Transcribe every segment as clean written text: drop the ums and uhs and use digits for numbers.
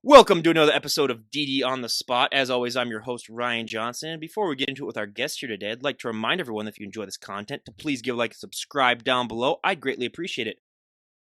Welcome to another episode of DD on the Spot. As always, I'm your host, Ryan Johnson. And before we get into it with our guest here today, I'd like to remind everyone that if you enjoy this content, to please give a like and subscribe down below. I'd greatly appreciate it.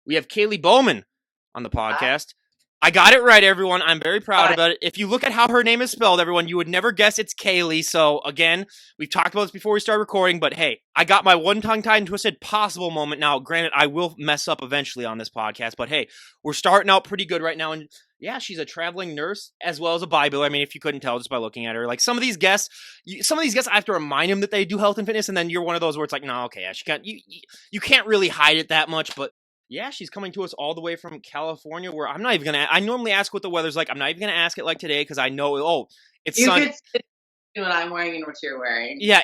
We have Caeleigh Bowman on the podcast. I got it right, everyone. I'm very proud about it. If you look at how her name is spelled, everyone, you would never guess it's Caeleigh. So, again, we've talked about this before we start recording, but hey, I got my one tongue-tied and twisted possible moment. Now, granted, I will mess up eventually on this podcast, but hey, we're starting out pretty good right now. And yeah, she's a traveling nurse as well as a bodybuilder. I mean, if you couldn't tell just by looking at her, like some of these guests, I have to remind them that they do health and fitness, and then you're one of those where it's like, no, okay, she can't. You can't really hide it that much, but yeah, she's coming to us all the way from California, where I'm not even gonna. I normally ask what the weather's like. I'm not even gonna ask it like today because I know. Oh, it's You sunny. could see what I'm wearing and what you're wearing. Yeah,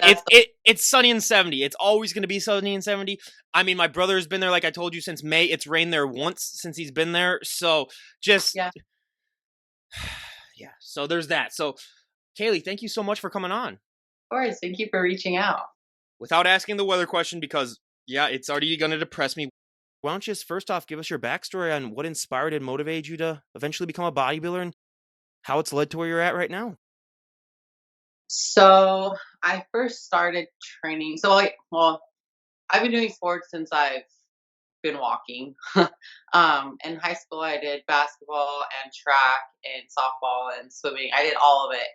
it's sunny and 70. It's always gonna be sunny and 70. I mean, my brother's been there, like I told you, since May. It's rained there once since he's been there. So just yeah. yeah. So there's that. So Caeleigh, thank you so much for coming on. Of course, thank you for reaching out. Without asking the weather question, because yeah, it's already gonna depress me. Why don't you just first off give us your backstory on what inspired and motivated you to eventually become a bodybuilder and how it's led to where you're at right now? So I first started training. I've been doing sports since I've been walking. In high school, I did basketball and track and softball and swimming. I did all of it.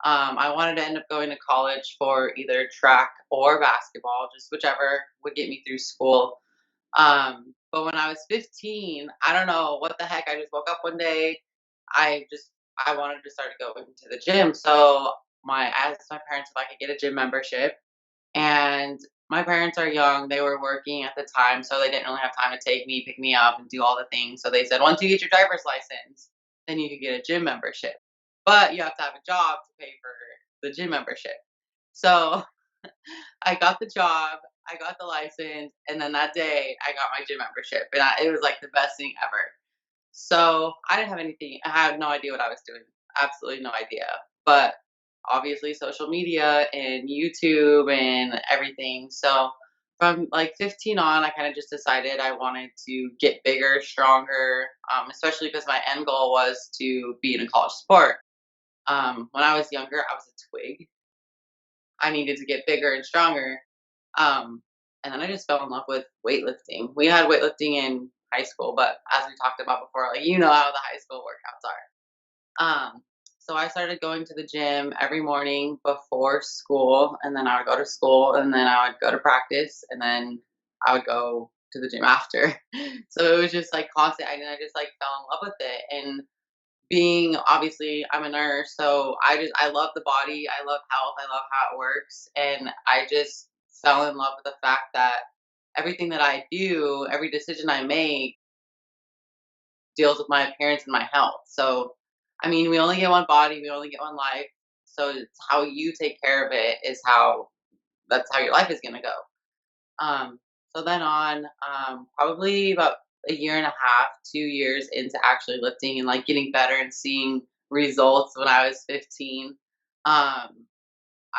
I wanted to end up going to college for either track or basketball, just whichever would get me through school. But when I was 15, I don't know what the heck. I just woke up one day. I just I wanted to start going to the gym. So I asked my parents if I could get a gym membership. And my parents are young. They were working at the time, so they didn't really have time to take me, pick me up, and do all the things. So they said, once you get your driver's license, then you can get a gym membership. But you have to have a job to pay for the gym membership. So I got the job, I got the license, and then that day I got my gym membership, and it was like the best thing ever. So I didn't have anything. I had no idea what I was doing. Absolutely no idea. But obviously, social media and YouTube and everything. So from like 15 on, I kind of just decided I wanted to get bigger, stronger, especially because my end goal was to be in a college sport. When I was younger, I was a twig. I needed to get bigger and stronger. And then I just fell in love with weightlifting. We had weightlifting in high school, but as we talked about before, like you know how the high school workouts are. So I started going to the gym every morning before school, and then I would go to school, and then I would go to practice, and then I would go to the gym after. So it was just like constant, and I just like fell in love with it. And being obviously I'm a nurse, so I love the body, I love health, I love how it works, and I just fell in love with the fact that everything that I do, every decision I make deals with my appearance and my health. So I mean, we only get one body, we only get one life. So it's how you take care of it is how that's how your life is gonna go. So then on, probably about a year and a half, 2 years into actually lifting and like getting better and seeing results when I was 15, I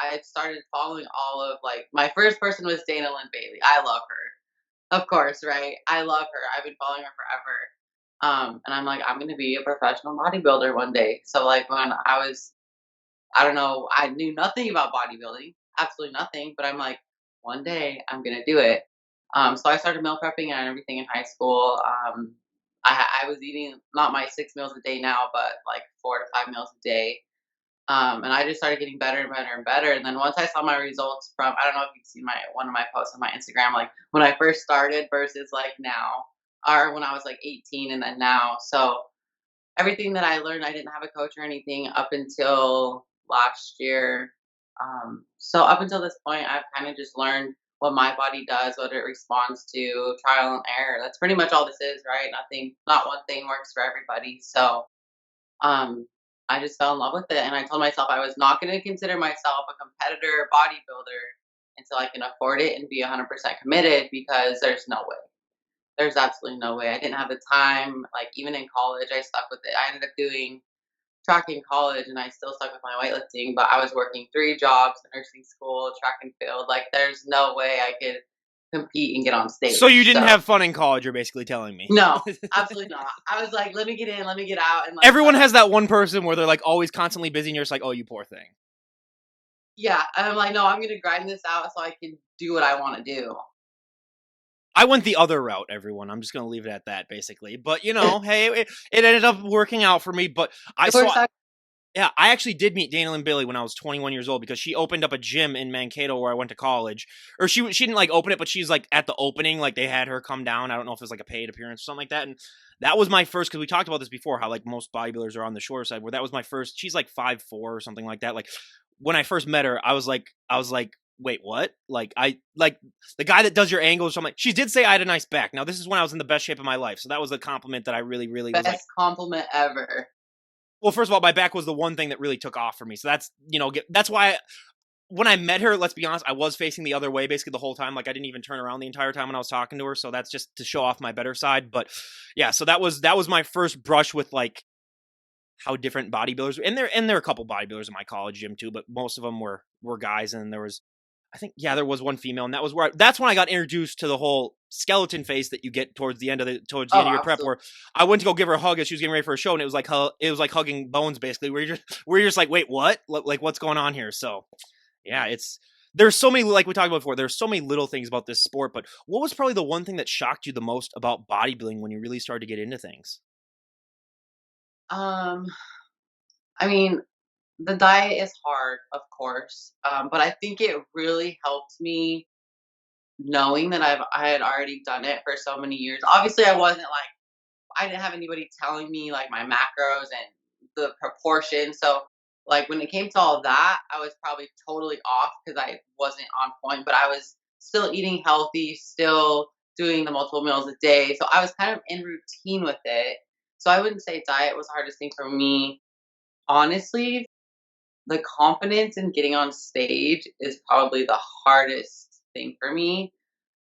had started following all of like my first person was Dana Lynn Bailey. I love her. Of course, right? I love her. I've been following her forever. And I'm like, I'm gonna be a professional bodybuilder one day. So like when I don't know, I knew nothing about bodybuilding, absolutely nothing, but I'm like, one day I'm gonna do it. So I started meal prepping and everything in high school. I was eating not my 6 meals a day now, but like 4 to 5 meals a day. And I just started getting better and better and better. And then once I saw my results from, I don't know if you've seen my one of my posts on my Instagram, like when I first started versus like now, or when I was like 18 and then now. So everything that I learned, I didn't have a coach or anything up until last year. So up until this point, I've kind of just learned what my body does, what it responds to, trial and error. That's pretty much all this is, right? Not one thing works for everybody. So I just fell in love with it, and I told myself I was not going to consider myself a competitor bodybuilder until I can afford it and be 100% committed because there's no way. There's absolutely no way. I didn't have the time. Like even in college, I stuck with it. I ended up doing track in college, and I still stuck with my weightlifting. But I was working 3 jobs: nursing school, track and field. Like there's no way I could compete and get on So stage. you didn't So have fun in college, you're basically telling me. no, absolutely not. I was like, let me get in, let me get out, and like Everyone try to, has that one person where they're, like, always constantly busy and you're just like, "Oh, you poor thing." yeah. And I'm like, no, I'm gonna grind this out so I can do what I want to do. I went the other route, everyone. I'm just gonna leave it at that, basically. But, hey, it ended up working out for me, but I It saw works out. yeah, I actually did meet Daniel and Billy when I was 21 years old because she opened up a gym in Mankato where I went to college. Or she didn't like open it, but she's like at the opening, like they had her come down. I don't know if it was like a paid appearance or something like that. And that was my first because we talked about this before, how like most bodybuilders are on the shorter side. Where that was my first. She's like 5'4" or something like that. Like when I first met her, I was like, wait, what? Like I like the guy that does your angles. So I'm like, she did say I had a nice back. Now this is when I was in the best shape of my life, so that was a compliment that I really, really was like. Best compliment ever. Well, first of all, my back was the one thing that really took off for me. So that's why when I met her, let's be honest, I was facing the other way basically the whole time. Like I didn't even turn around the entire time when I was talking to her. So that's just to show off my better side. But yeah, so that was my first brush with like how different bodybuilders, and there are a couple bodybuilders in my college gym too, but most of them were guys, and there was I think yeah, there was one female, and that's when I got introduced to the whole skeleton face that you get towards the end Oh, of your prep. absolutely. Where I went to go give her a hug as she was getting ready for a show, and it was like hugging bones basically. Where you're just like, wait, what? Like what's going on here? So yeah, there's so many, like we talked about before. There's so many little things about this sport, but what was probably the one thing that shocked you the most about bodybuilding when you really started to get into things? Um, I mean, the diet is hard, of course, but I think it really helped me knowing that I had already done it for so many years. Obviously, I didn't have anybody telling me like my macros and the proportion. So like when it came to all that, I was probably totally off because I wasn't on point, but I was still eating healthy, still doing the multiple meals a day. So I was kind of in routine with it. So I wouldn't say diet was the hardest thing for me. Honestly, the confidence in getting on stage is probably the hardest thing for me.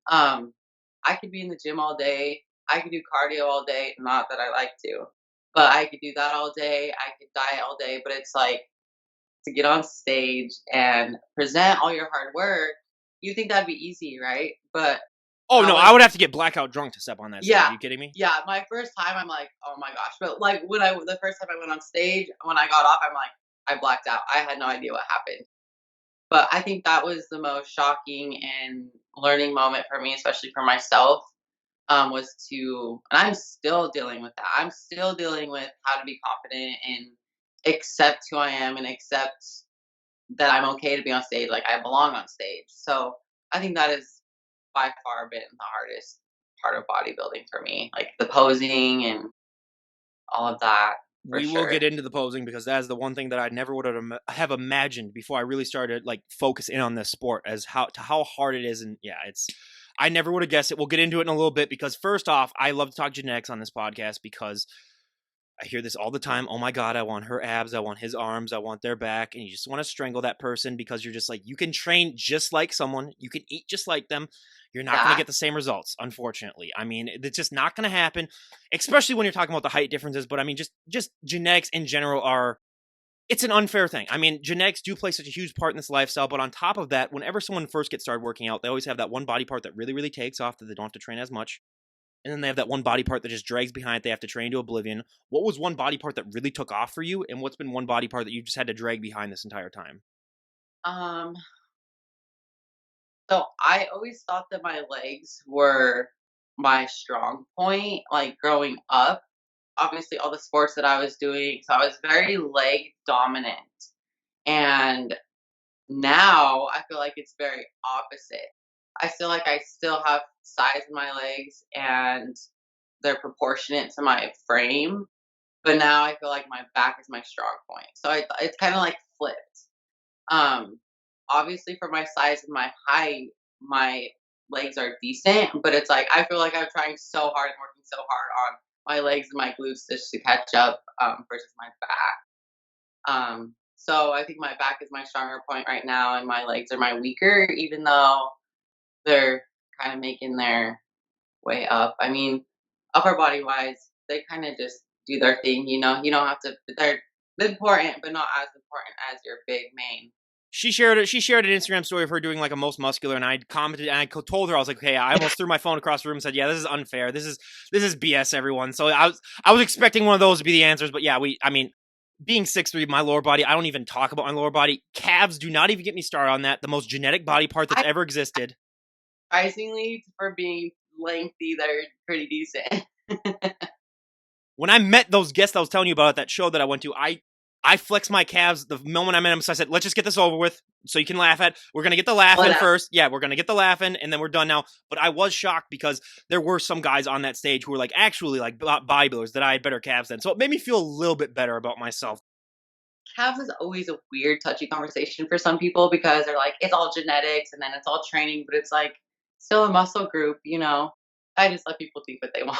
um, I could be in the gym all day. I could do cardio all day. Not that I like to, but I could do that all day. I could diet all day. But it's like to get on stage and present all your hard work. You think that'd be easy, right? But Oh I no, was, I would have to get blackout drunk to step on that stage. yeah, Are you kidding me? yeah. My first time, I'm like, oh my gosh. But like the first time I went on stage, when I got off, I'm like, I blacked out. I had no idea what happened. But I think that was the most shocking and learning moment for me, especially for myself, was and I'm still dealing with that. I'm still dealing with how to be confident and accept who I am and accept that I'm okay to be on stage, like I belong on stage. So I think that is by far been the hardest part of bodybuilding for me, like the posing and all of that for We will sure. get into the posing because that is the one thing that I never would have imagined before I really started like focus in on this sport as how hard it is. And yeah, I never would have guessed it. We'll get into it in a little bit because first off, I love to talk genetics on this podcast because I hear this all the time. Oh my God, I want her abs. I want his arms. I want their back. And you just want to strangle that person because you're just like, you can train just like someone. You can eat just like them. You're not going to That get the same results, unfortunately. I mean, it's just not going to happen, especially when you're talking about the height differences. But I mean, just genetics in general it's an unfair thing. I mean, genetics do play such a huge part in this lifestyle. But on top of that, whenever someone first gets started working out, they always have that one body part that really, really takes off that they don't have to train as much. And then they have that one body part that just drags behind it. They have to train to oblivion. What was one body part that really took off for you? And what's been one body part that you just had to drag behind this entire time? um so I always thought that my legs were my strong point, like growing up. Obviously, all the sports that I was doing, so I was very leg dominant. And now I feel like it's very opposite. I feel like I still have size in my legs and they're proportionate to my frame, but now I feel like my back is my strong point. So it's kind of like flipped. Um, Obviously, for my size and my height, my legs are decent, but it's like I feel like I'm trying so hard and working so hard on my legs and my glutes just to catch up versus my back. So I think my back is my stronger point right now, and my legs are my weaker, even though they're kind of making their way up. I mean, upper body wise, they kind of just do their thing. You know, you don't have to. They're important, but not as important as your big main. She shared an Instagram story of her doing like a most muscular, and I commented and I told her, I was like, okay, I almost threw my phone across the room and said, yeah, this is unfair. This is BS, everyone. So I was expecting one of those to be the answers, but yeah, being 6'3", my lower body, I don't even talk about my lower body. Calves, do not even get me started on that. The most genetic body part that's ever existed. Surprisingly, for being lengthy, they're pretty decent. When I met those guests I was telling you about at that show that I went to, I flexed my calves the moment I met them. So I said, let's just get this over with so you can laugh at. We're going to get the laughing first. Yeah, we're going to get the laughing and then we're done now. But I was shocked because there were some guys on that stage who were like actually like bodybuilders that I had better calves than. So it made me feel a little bit better about myself. Calves is always a weird, touchy conversation for some people because they're like, it's all genetics and then it's all training, but it's like still a muscle group, you know? I just let people think what they want.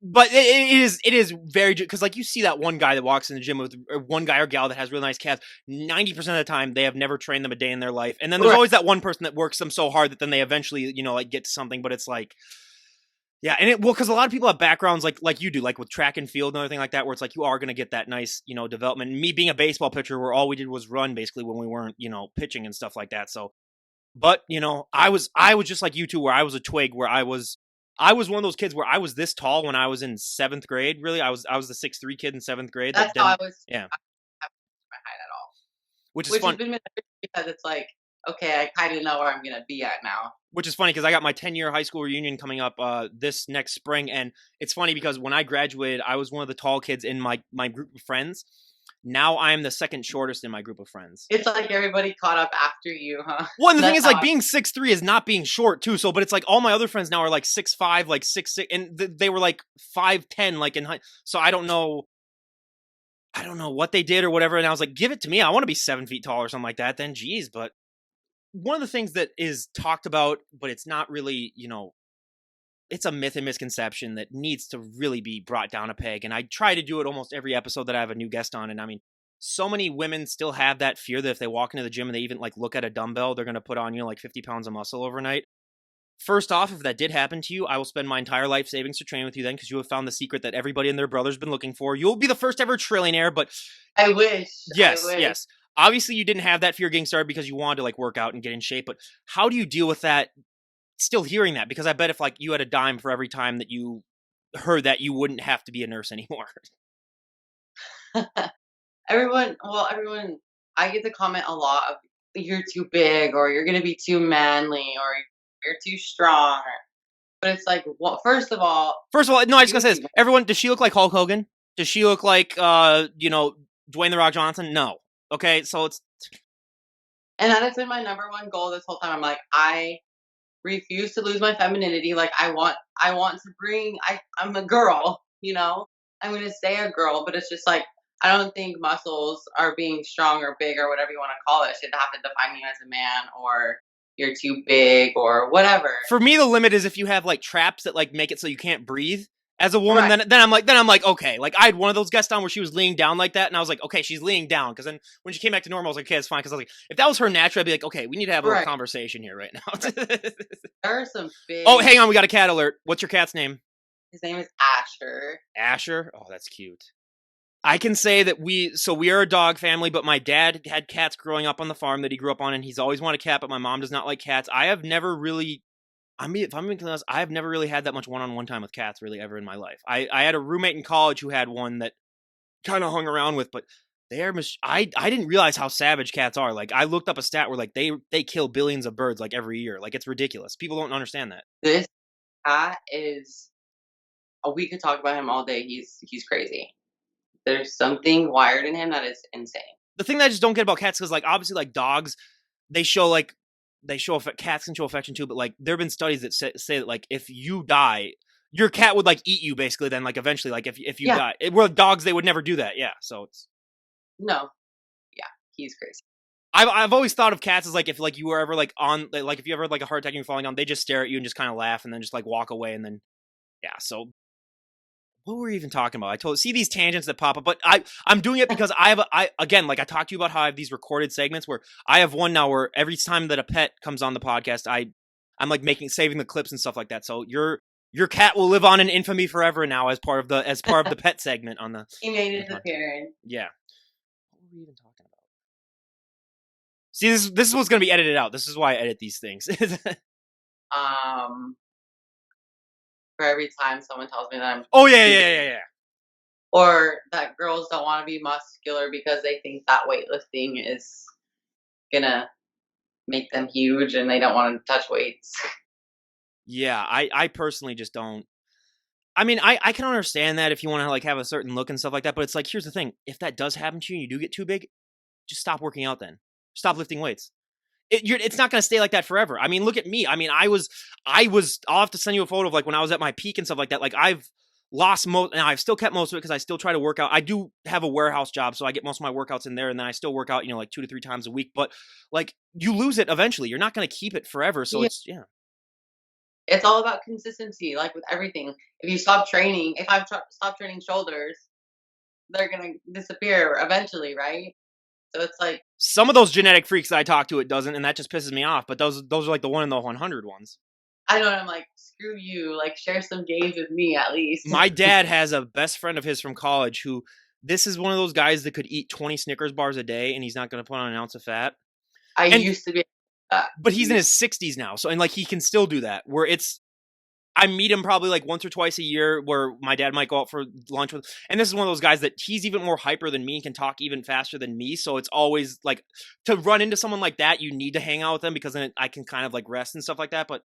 But it is very, because like you see that one guy that walks in the gym with one guy or gal that has really nice calves. 90% of the time they have never trained them a day in their life, and then there's always that one person that works them so hard that then they eventually like get to something. But it's like, yeah, and because a lot of people have backgrounds like you do, like with track and field and everything like that, where it's like you are going to get that nice development. Me being a baseball pitcher, where all we did was run basically when we weren't pitching and stuff like that. So, but I was just like you two, where I was a twig, where I was one of those kids where I was this tall when I was in 7th grade. Really, I was the 6'3" kid in 7th grade. That's how I was. Yeah, I haven't my height at all, which is fun because it's like, okay, I kind of know where I'm gonna be at now. Which is funny because I got my 10-year high school reunion coming up this next spring, and it's funny because when I graduated, I was one of the tall kids in my group of friends. Now I'm the second shortest in my group of friends. It's like everybody caught up after you, huh? Well, and the thing is, like, being 6'3" is not being short, too. So, but it's like all my other friends now are like 6'5", like 6'6", and they were like 5'10", like in high. So I don't know what they did or whatever. And I was like, give it to me. I want to be 7 feet tall or something like that. Then, geez. But one of the things that is talked about, but it's not really, it's a myth and misconception that needs to really be brought down a peg. And I try to do it almost every episode that I have a new guest on. And I mean, so many women still have that fear that if they walk into the gym and they even like look at a dumbbell, they're going to put on, like 50 pounds of muscle overnight. First off, if that did happen to you, I will spend my entire life savings to train with you then, because you have found the secret that everybody and their brother's been looking for. You'll be the first ever trillionaire, but I wish. Yes. Obviously, you didn't have that fear getting started because you wanted to like work out and get in shape. But how do you deal with that? Still hearing that, because I bet if like you had a dime for every time that you heard that, you wouldn't have to be a nurse anymore. Everyone, I get the comment a lot of you're too big, or you're gonna be too manly, or you're too strong. But it's like, well, first of all, no, I just gonna say this. Everyone, does she look like Hulk Hogan? Does she look like Dwayne The Rock Johnson? No. Okay, so it's. And that has been my number one goal this whole time. I'm like, I refuse to lose my femininity. Like I want to bring. I'm a girl, I'm gonna stay a girl, but it's just like I don't think muscles are being strong or big or whatever you want to call it should have to define you as a man, or you're too big or whatever. For me, the limit is if you have like traps that like make it so you can't breathe as a woman. Right. Then I'm like okay. Like I had one of those guests on where she was leaning down like that, and I was like, okay, she's leaning down. Because then when she came back to normal, I was like, okay, it's fine. Because I was like, if that was her natural, I'd be like, okay, we need to have a little conversation here right now. There are some big. Oh, hang on, we got a cat alert. What's your cat's name? His name is Asher. Asher? Oh, that's cute. I can say that we are a dog family, but my dad had cats growing up on the farm that he grew up on, and he's always wanted a cat, but my mom does not like cats. I have never really, if I'm being honest, I have never really had that much one-on-one time with cats really ever in my life. I had a roommate in college who had one that kind of hung around with, but I didn't realize how savage cats are. Like I looked up a stat where like they kill billions of birds like every year. Like it's ridiculous. People don't understand that. This cat is, we could talk about him all day. He's crazy. There's something wired in him that is insane. The thing that I just don't get about cats is like obviously like dogs, cats can show affection too, but like there have been studies that say that like if you die, your cat would like eat you basically. Then like eventually, like if you die, where dogs they would never do that. Yeah, so it's he's crazy. I've always thought of cats as like if like you were ever like on like if you ever had like a heart attack and you're falling down, they just stare at you and just kind of laugh and then just like walk away and then so. What were we even talking about? See these tangents that pop up, but I'm doing it because I again, like I talked to you about how I have these recorded segments where I have one now where every time that a pet comes on the podcast, I'm like saving the clips and stuff like that. So your cat will live on in infamy forever now as part of the pet segment on the. He made his appearance. Yeah. What were we even talking about? See, this is what's going to be edited out. This is why I edit these things. Um, for every time someone tells me that I'm Oh, yeah, too yeah, big, yeah, yeah. or that girls don't want to be muscular because they think that weightlifting is gonna make them huge and they don't want to touch weights. Yeah, I personally just don't. I mean, I can understand that if you want to like have a certain look and stuff like that, but it's like, here's the thing. If that does happen to you and you do get too big, just stop working out then. Stop lifting weights. It's not going to stay like that forever. I mean, look at me. I mean, I'll have to send you a photo of like when I was at my peak and stuff like that. Like I've lost most, and I've still kept most of it because I still try to work out. I do have a warehouse job, so I get most of my workouts in there, and then I still work out, like 2 to 3 times a week. But like you lose it eventually. You're not going to keep it forever. So Yeah. it's, yeah. It's all about consistency, like with everything. If you stop training, if I've stopped training shoulders, they're gonna disappear eventually, right? So it's like, Some of those genetic freaks that I talk to, it doesn't, and that just pisses me off. But those are like the 1 in the 100 ones. I know, I'm like, screw you, like share some gains with me at least. My dad has a best friend of his from college who, this is one of those guys that could eat 20 Snickers bars a day and he's not going to put on an ounce of fat. I And used to be, but he's in his 60s now, so, and like he can still do that. Where it's, I meet him probably like once or twice a year where my dad might go out for lunch with, and this is one of those guys that he's even more hyper than me and can talk even faster than me. So it's always like, to run into someone like that, you need to hang out with them because then I can kind of like rest and stuff like that. But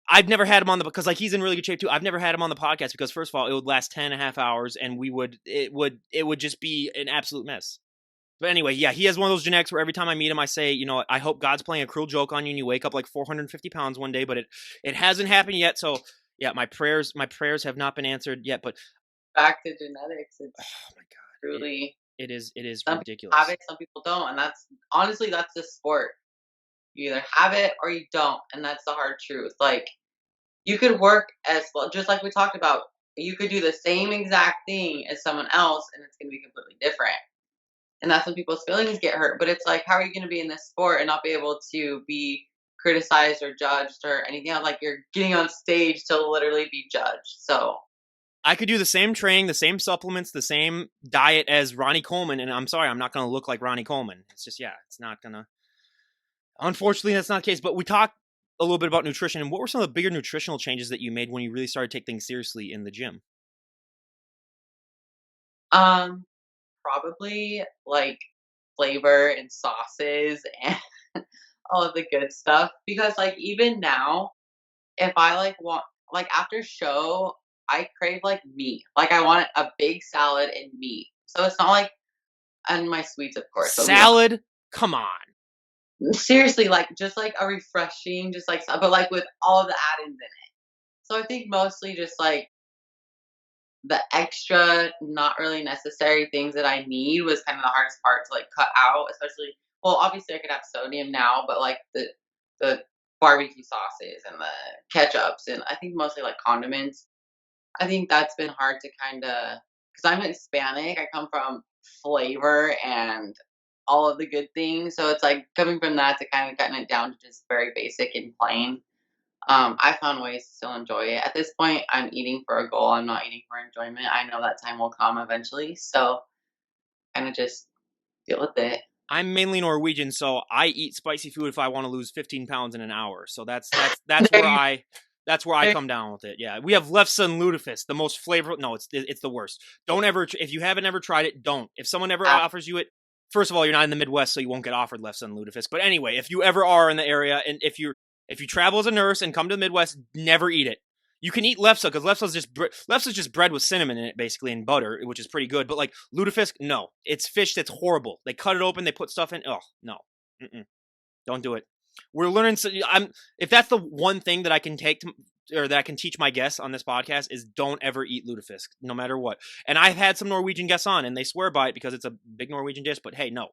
I've never had him on because like he's in really good shape too. I've never had him on the podcast because first of all, it would last 10 and a half hours and it would just be an absolute mess. But anyway, yeah, he has one of those genetics where every time I meet him, I say, I hope God's playing a cruel joke on you and you wake up like 450 pounds one day, but it hasn't happened yet. So yeah, my prayers have not been answered yet, but back to genetics. It's oh my God, truly, it is some people have ridiculous. it, some people don't, and that's honestly that's the sport. You either have it or you don't, and that's the hard truth. Like you could work as well, just like we talked about. You could do the same exact thing as someone else, and it's going to be completely different. And that's when people's feelings get hurt. But it's like, how are you going to be in this sport and not be able to be criticized or judged or anything else? Like you're getting on stage to literally be judged. So I could do the same training, the same supplements, the same diet as Ronnie Coleman, and I'm sorry, I'm not going to look like Ronnie Coleman. It's just, yeah, it's not going to. Unfortunately, that's not the case. But we talked a little bit about nutrition, and what were some of the bigger nutritional changes that you made when you really started to take things seriously in the gym? um probably like flavor and sauces and all of the good stuff. Because like even now, if I like want like after show, I crave like meat. Like I want a big salad and meat. So it's not like, and my sweets of course, but we don't. Salad? Come on. Seriously, like just like a refreshing, just like but like with all the add-ins in it. So I think mostly just like the extra, not really necessary things that I need was kind of the hardest part to like cut out, especially well, obviously I could have sodium now, but like the barbecue sauces and the ketchups and I think mostly like condiments. I think that's been hard to kind of because I'm Hispanic, I come from flavor and all of the good things. So it's like coming from that to kind of cutting it down to just very basic and plain. I found ways to still enjoy it. At this point, I'm eating for a goal. I'm not eating for enjoyment. I know that time will come eventually. So kind of just deal with it. I'm mainly Norwegian, so I eat spicy food if I want to lose 15 pounds in an hour. So that's where There you I there come down with it. Yeah, we have lefse and lutefisk, the most flavorful. No, it's the worst. Don't ever, if you haven't ever tried it, don't. If someone ever have offers you it, first of all, you're not in the Midwest, so you won't get offered lefse and lutefisk. But anyway, if you ever are in the area, and if you travel as a nurse and come to the Midwest, never eat it. You can eat lefse because lefse is just bread with cinnamon in it, basically, and butter, which is pretty good. But like lutefisk, no, it's fish that's horrible. They cut it open, they put stuff in. Oh no, don't do it. We're learning. So if that's the one thing that I can take to, or that I can teach my guests on this podcast is don't ever eat lutefisk, no matter what. And I've had some Norwegian guests on, and they swear by it because it's a big Norwegian dish. But hey, no,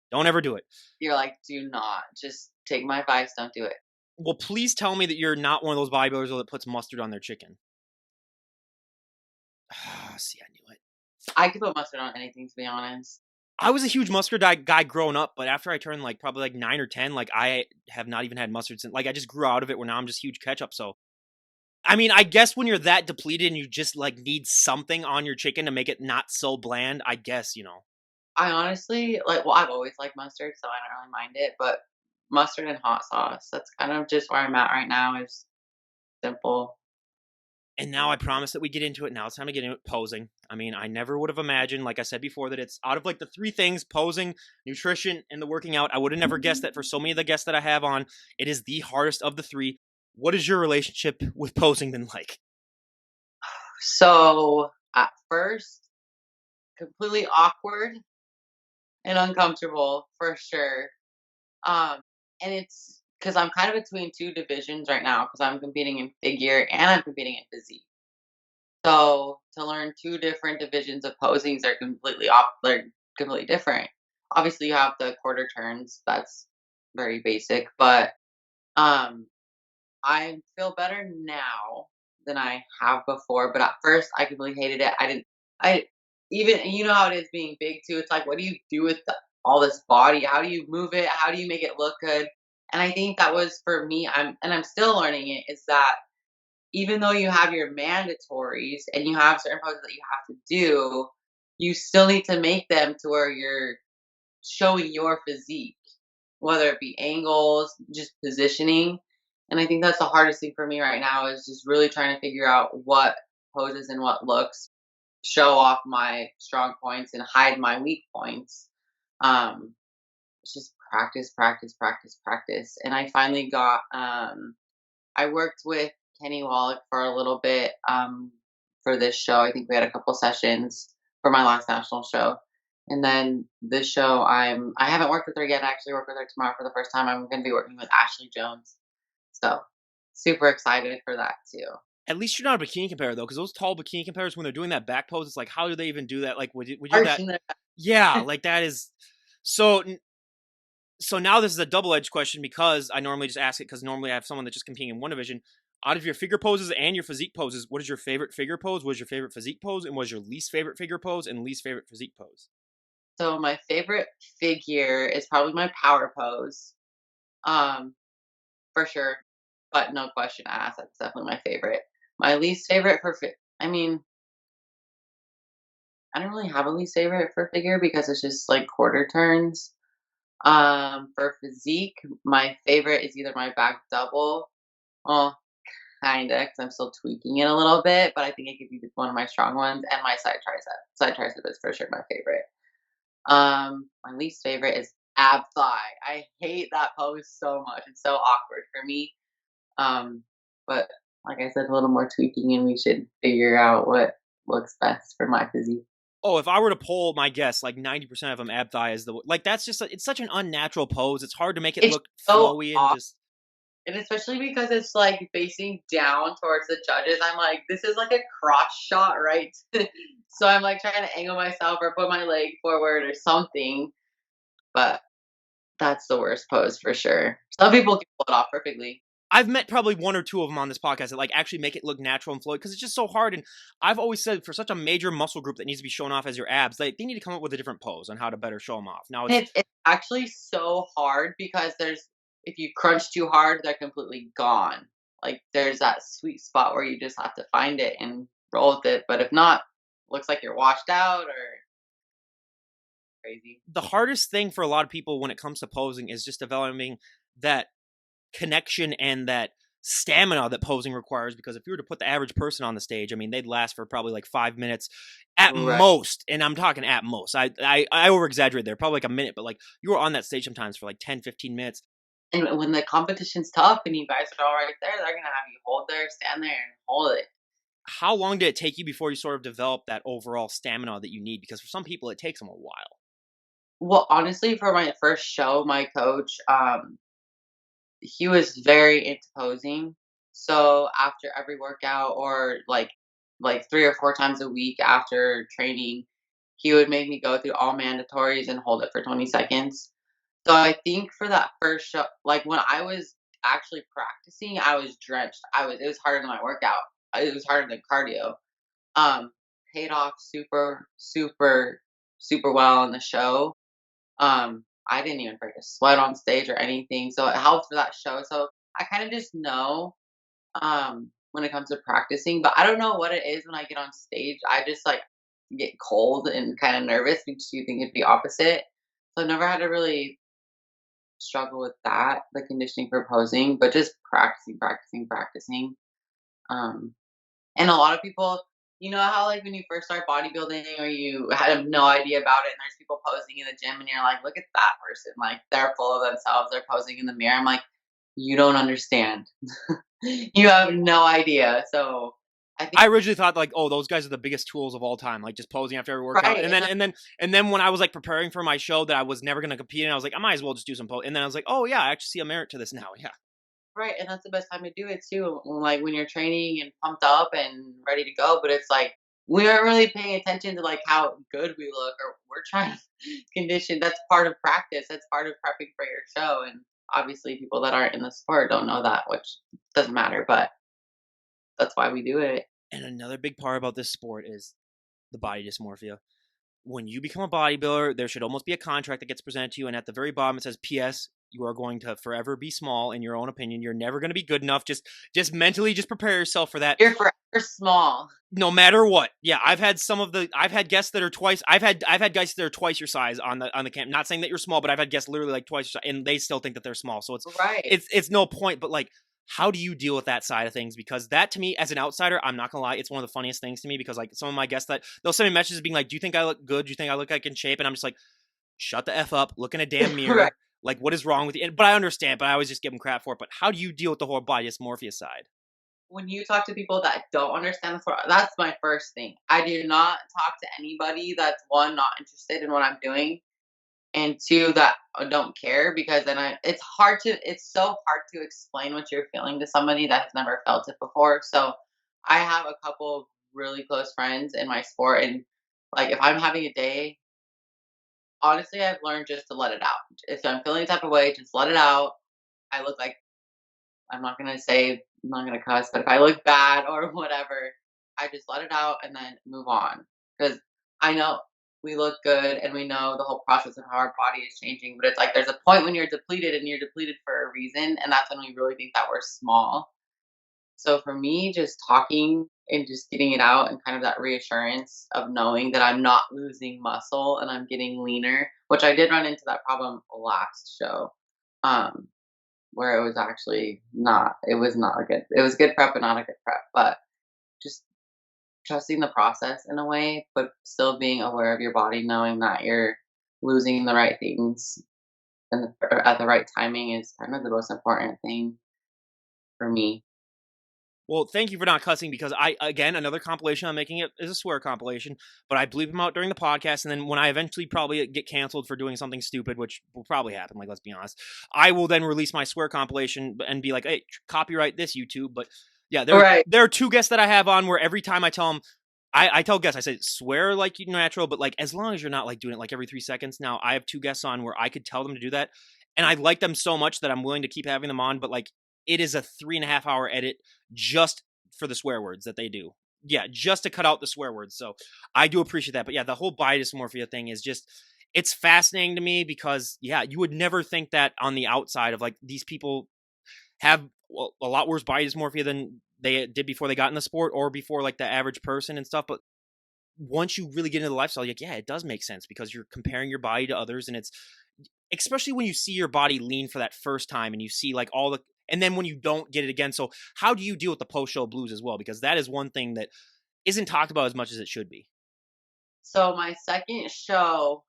don't ever do it. you're like, do not just take my advice. Don't do it. Well, please tell me that you're not one of those bodybuilders that puts mustard on their chicken. See, I knew it. I could put mustard on anything, to be honest. I was a huge mustard guy growing up, but after I turned like probably like 9 or 10, like I have not even had mustard since. Like I just grew out of it. Where now I'm just huge ketchup. So I mean, I guess when you're that depleted and you just like need something on your chicken to make it not so bland, I guess. I honestly I've always liked mustard, so I don't really mind it, but mustard and hot sauce, that's kind of just where I'm at right now, is simple. And now I promise that we get into it. Now it's time to get into posing. I mean, I never would have imagined, like I said before, that it's out of like the three things: posing, nutrition, and the working out. I would have never guessed that for so many of the guests that I have on, it is the hardest of the three. What has your relationship with posing been like? So, at first, completely awkward and uncomfortable for sure. Um, and it's because 'cause I'm kind of between 2 divisions right now because 'cause I'm competing in figure and I'm competing in physique. So, to learn 2 different divisions of posings are they're completely different. Obviously, you have the quarter turns, that's very basic, but, um, I feel better now than I have before, but at first, I completely hated it. I even you know how it is being big too, it's like, what do you do with all this body? How do you move it? How do you make it look good? And I think that was for me, I'm still learning it, is that even though you have your mandatories and you have certain poses that you have to do, you still need to make them to where you're showing your physique, whether it be angles, just positioning. And I think that's the hardest thing for me right now, is just really trying to figure out what poses and what looks show off my strong points and hide my weak points. Um, it's just practice, practice, practice, practice. And I finally I worked with Kenny Wallach for a little bit for this show. I think we had a couple sessions for my last national show. And then this show, I haven't worked with her yet. I actually work with her tomorrow for the first time. I'm going to be working with Ashley Jones. So super excited for that too. At least you're not a bikini compare though, because those tall bikini compares when they're doing that back pose, it's like, how do they even do that? Like, would you that? Arching the Yeah, like that is so. So now this is a double edged question because I normally just ask it because normally I have someone that's just competing in one division. Out of your figure poses and your physique poses, what is your favorite figure pose? What is your favorite physique pose? And what is your least favorite figure pose and least favorite physique pose? So my favorite figure is probably my power pose, um, for sure. But no question asked, that's definitely my favorite. My least favorite I mean, I don't really have a least favorite for figure because it's just like quarter turns. For physique, my favorite is either my back double, well, kinda, because I'm still tweaking it a little bit, but I think it could be one of my strong ones, and my side tricep. Side tricep is for sure my favorite. My least favorite is ab thigh. I hate that pose so much. It's so awkward for me. Um, but like I said, a little more tweaking, and we should figure out what looks best for my physique. Oh, if I were to poll my guess, like 90% of them, ab thigh is the like. That's just it's such an unnatural pose. It's hard to make it It's look so flowy and awkward, just. and especially because it's like facing down towards the judges. I'm like, this is like a crotch shot, right? So I'm like trying to angle myself or put my leg forward or something. But that's the worst pose for sure. Some people can pull it off perfectly. I've met probably one or two of them on this podcast that like actually make it look natural and flowy because it's just so hard. And I've always said for such a major muscle group that needs to be shown off as your abs, they need to come up with a different pose on how to better show them off. Now And it's it's actually so hard because if you crunch too hard, they're completely gone. Like, there's that sweet spot where you just have to find it and roll with it, but if not, looks like you're washed out or crazy. the hardest thing for a lot of people when it comes to posing is just developing that connection and that stamina that posing requires because if you were to put the average person on the stage, I mean, they'd last for probably like 5 minutes at Right. most. And I'm talking at most. I over exaggerate there, probably like a minute, but like you were on that stage sometimes for like 10, 15 minutes. And when the competition's tough and you guys are all right there, they're gonna have you stand there and hold it. How long did it take you before you sort of developed that overall stamina that you need? Because for some people, it takes them a while. Well, honestly, for my first show, my coach, he was very into posing. So after every workout or like 3 or 4 times a week after training, he would make me go through all mandatories and hold it for 20 seconds. So I think for that first show, like when I was actually practicing, I was drenched. It was harder than my workout. It was harder than cardio. Um, Paid off super, super, super well on the show. I didn't even break a sweat on stage or anything, so it helped for that show. So I kind of just know when it comes to practicing, but I don't know what it is when I get on stage. I just like get cold and kind of nervous because you think it'd be opposite. So I never had to really struggle with that, the conditioning for posing, but just practicing, practicing, practicing. Um, and a lot of people, you know how like when you first start bodybuilding or you have no idea about it, and there's people posing in the gym, and you're like, look at that person, like they're full of themselves, they're posing in the mirror. I'm like, you don't understand. You have no idea. So I think I originally thought like, oh, those guys are the biggest tools of all time, like just posing after every workout. right, And and then that's and then and then when I was like preparing for my show that I was never gonna compete in, I was like, I might as well just do some pose. And then I was like, oh yeah, I actually see a merit to this now. Yeah. right, and that's the best time to do it too. Like when you're training and pumped up and ready to go, but it's like we aren't really paying attention to like how good we look, or we're trying to condition. That's part of practice. That's part of prepping for your show. And obviously, people that aren't in the sport don't know that, which doesn't matter. But that's why we do it. And another big part about this sport is the body dysmorphia. When you become a bodybuilder, there should almost be a contract that gets presented to you, and at the very bottom it says, "P.S. You are going to forever be small in your own opinion. You're never going to be good enough. Just mentally, just prepare yourself for that, You're forever small. no matter what." Yeah, I've had guests that are twice. I've had guys that are twice your size on the camp. Not saying that you're small, but I've had guests literally like twice your size, and they still think that they're small. So Right. it's no point. But like, how do you deal with that side of things? Because that to me, as an outsider, I'm not gonna lie, it's one of the funniest things to me. Because like some of my guests that they'll send me messages being like, "Do you think I look good? Do you think I look like in shape?" And I'm just like, shut the f up, look in a damn Right. mirror. Like, what is wrong with you? But I understand. But I always just give them crap for it. But how do you deal with the whole body dysmorphia side? When you talk to people that don't understand the sport, that's my first thing. I do not talk to anybody that's one, not interested in what I'm doing, and two, that don't care, because then it's so hard to explain what you're feeling to somebody that has never felt it before. So I have a couple of really close friends in my sport, and like if I'm having a day, honestly, I've learned just to let it out. If I'm feeling the type of way, just let it out. I look like I'm not gonna cuss, but if I look bad or whatever, I just let it out and then move on. Because I know we look good and we know the whole process of how our body is changing, but it's like there's a point when you're depleted, and you're depleted for a reason, and that's when we really think that we're small. So for me, just talking and just getting it out, and kind of that reassurance of knowing that I'm not losing muscle and I'm getting leaner, which I did run into that problem last show. Um, where it was actually not, it was good prep, but not a good prep. But just trusting the process in a way, but still being aware of your body, knowing that you're losing the right things and at the right timing is kind of the most important thing for me. Well, thank you for not cussing, because again, another compilation I'm making it is a swear compilation, but I bleep them out during the podcast. And then when I eventually probably get canceled for doing something stupid, which will probably happen, like, let's be honest, I will then release my swear compilation and be like, hey, copyright this, YouTube. But yeah, Right. there are two guests that I have on where every time I tell them, I tell guests, I say, swear like you natural, but like as long as you're not like doing it like every 3 seconds. Now, I have two guests on where I could tell them to do that. And I like them so much that I'm willing to keep having them on. But like, it is a 3.5 hour edit just for the swear words that they do. Yeah, just to cut out the swear words. So I do appreciate that. But yeah, the whole body dysmorphia thing is just, it's fascinating to me because, yeah, you would never think that on the outside of like these people have a lot worse body dysmorphia than they did before they got in the sport or before like the average person and stuff. But once you really get into the lifestyle, like, yeah, it does make sense because you're comparing your body to others. And it's, especially when you see your body lean for that first time and you see like all the, and then when you don't get it again. So how do you deal with the post show blues as well? Because that is one thing that isn't talked about as much as it should be. So my second show,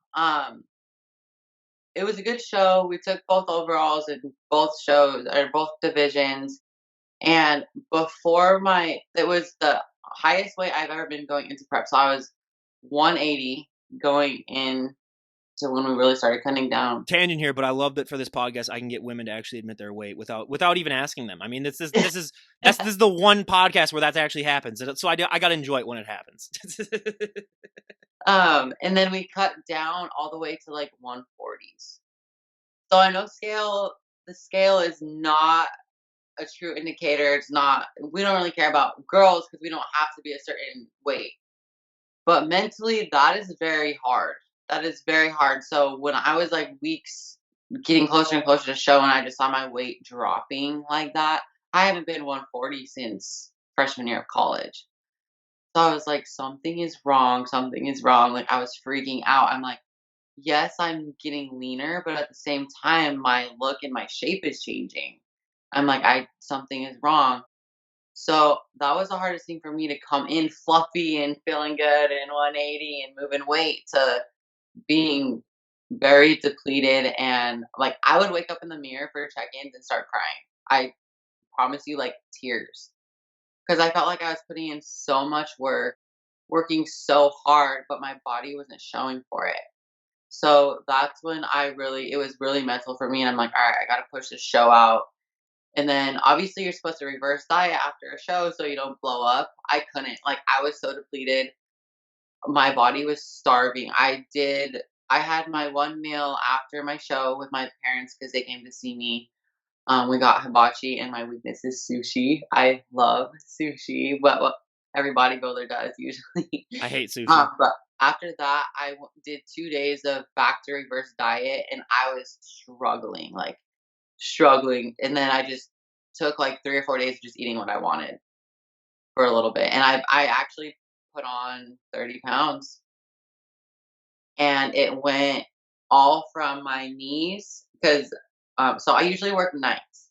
it was a good show. We took both overalls in both shows, or both divisions. And it was the highest weight I've ever been going into prep. So I was 180 going in to when we really started cutting down. Tangent here, but I love that for this podcast I can get women to actually admit their weight without even asking them. I mean, this is the one podcast where that actually happens. So I got to enjoy it when it happens. And then we cut down all the way to like 140s. So I know the scale is not a true indicator. It's not, we don't really care about girls because we don't have to be a certain weight. But mentally, that is very hard. That is very hard. So when I was like weeks getting closer and closer to show, and I just saw my weight dropping like that, I haven't been 140 since freshman year of college. So I was like, "Something is wrong, something is wrong." Like, I was freaking out. I'm like, "Yes, I'm getting leaner, but at the same time, my look and my shape is changing." I'm like, "I something is wrong." So that was the hardest thing for me to come in fluffy and feeling good and 180 and moving weight to being very depleted, and, like, I would wake up in the mirror for check-ins and start crying. I promise you, like, tears, because I felt like I was putting in so much work, working so hard, but my body wasn't showing for it. So that's when it was really mental for me, and I'm like, "Alright, I gotta push this show out." And then, obviously, you're supposed to reverse diet after a show so you don't blow up. I couldn't, like, I was so depleted. My body was starving. I had my one meal after my show with my parents because they came to see me. We got hibachi, and my weakness is sushi. I love sushi, but what every bodybuilder does usually. I hate sushi. But after that, did 2 days of back to reverse diet, and I was struggling, like struggling. And then I just took like 3 or 4 days of just eating what I wanted for a little bit, and I actually put on 30 pounds, and it went all from my knees because so I usually work nights.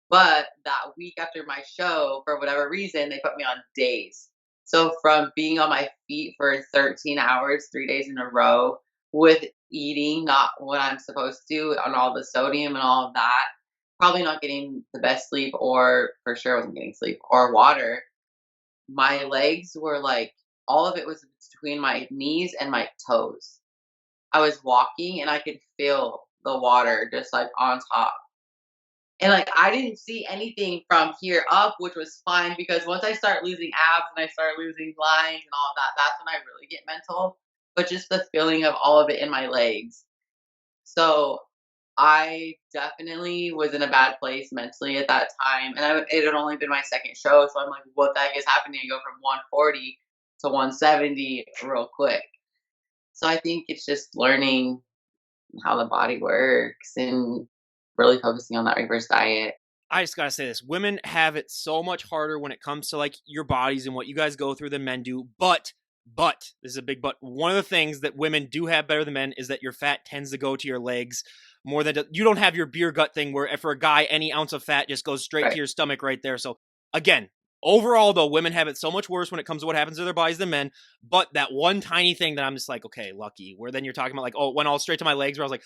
But that week after my show, for whatever reason, they put me on days. So from being on my feet for 13 hours, 3 days in a row, with eating not what I'm supposed to, on all the sodium and all of that, probably not getting the best sleep, or for sure wasn't getting sleep or water. My legs were like, all of it was between my knees and my toes. I was walking and I could feel the water just like on top. And, like, I didn't see anything from here up, which was fine because once I start losing abs and I start losing lines and all of that, that's when I really get mental. But just the feeling of all of it in my legs. So I definitely was in a bad place mentally at that time. And it had only been my second show. So I'm like, what the heck is happening? I go from 140 to 170 real quick. So I think it's just learning how the body works and really focusing on that reverse diet. I just gotta say this: women have it so much harder when it comes to like your bodies and what you guys go through than men do. But this is a big but. One of the things that women do have better than men is that your fat tends to go to your legs more than you don't have your beer gut thing where for a guy any ounce of fat just goes straight to Right. your stomach right there. So again, overall though, women have it so much worse when it comes to what happens to their bodies than men. But that one tiny thing that I'm just like, okay, lucky. Where then you're talking about like, oh, it went all straight to my legs. Where I was like,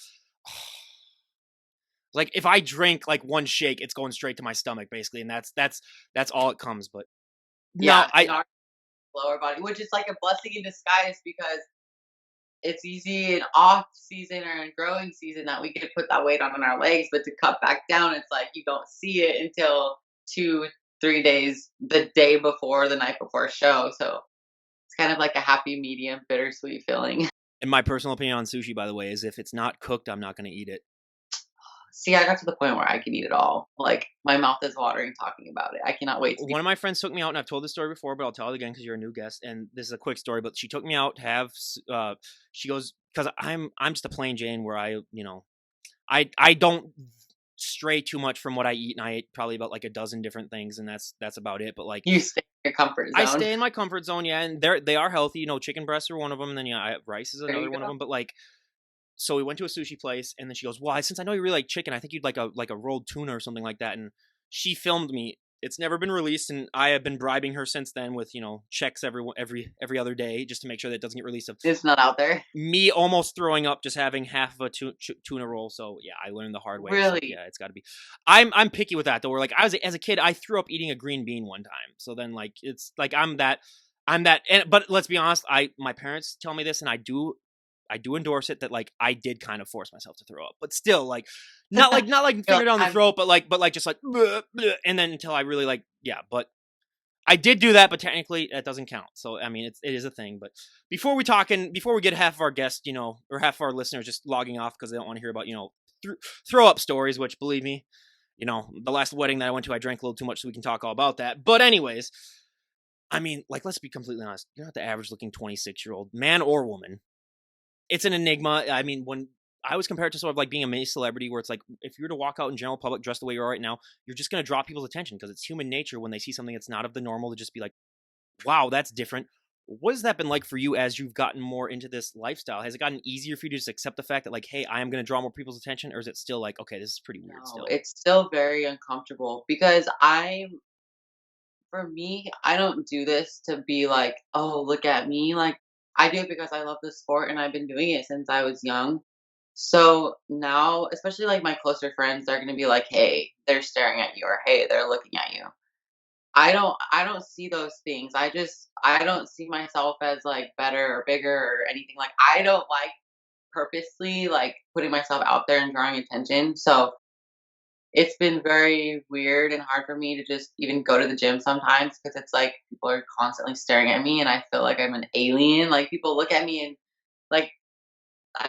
like if I drink like one shake, it's going straight to my stomach basically, and that's all it comes. But no, Yeah, in our lower body, which is like a blessing in disguise because it's easy in off season or in growing season that we get to put that weight on our legs, but to cut back down, it's like you don't see it until 2, 3 days, the day before, the night before show. So it's kind of like a happy medium, bittersweet feeling. in my personal opinion on sushi, by the way, is if it's not cooked, I'm not going to eat it. See, I got to the point where I can eat it all. Like my mouth is watering talking about it. I cannot wait to be. One of my friends took me out, and I've told this story before, but I'll tell it again because you're a new guest, and this is a quick story. But she took me out to have. She goes because I'm just a plain Jane where I don't stray too much from what I eat, and I ate probably about like a dozen different things, and that's about it. But like You stay in your comfort I zone. stay in my comfort zone, yeah, and they are healthy. You know, chicken breasts are one of them, and then yeah, rice is There another you one of go. them. But like so we went to a sushi place, and then she goes, "Well, since I know you really like chicken, I think you'd like a rolled tuna or something like that." And she filmed me. It's never been released, and I have been bribing her since then with checks every other day just to make sure that it doesn't get released. Of It's not out there. me almost throwing up just having half of a tuna roll. So yeah, I learned the hard way. It's like Really? yeah, it's got to be. I'm picky with that though. Where like as a kid, I threw up eating a green bean one time. So then like it's like I'm that. And but let's be honest, my parents tell me this, and I do endorse it that like I did kind of force myself to throw up, but still like not like You're finger like, down the I'm throat, but like just like bleh, bleh, and then until I really like yeah, but I did do that, but technically that doesn't count. So I mean it is a thing. But before we get half of our guests, or half of our listeners just logging off because they don't want to hear about throw up stories, which believe me, the last wedding that I went to, I drank a little too much, so we can talk all about that. But anyways, I mean, like let's be completely honest, you're not the average looking 26-year-old man or woman. It's an enigma. I mean, when I was compared to sort of like being a mini celebrity, where it's like if you were to walk out in general public dressed the way you are right now, you're just going to draw people's attention because it's human nature when they see something that's not of the normal to just be like, Wow, that's different. What has that been like for you as you've gotten more into this lifestyle? Has it gotten easier for you to just accept the fact that, like, hey, I am going to draw more people's attention, or is it still like, okay, this is pretty weird No, still? it's still very uncomfortable because for me, I don't do this to be like, "Oh, look at me." Like, I do it because I love the sport and I've been doing it since I was young. So now, especially like my closer friends, they're gonna be like, "Hey, they're staring at you," or "Hey, they're looking at you." I don't see those things. I don't see myself as like better or bigger or anything. Like I don't like purposely like putting myself out there and drawing attention. So it's been very weird and hard for me to just even go to the gym sometimes because it's like people are constantly staring at me and I feel like I'm an alien. Like people look at me and like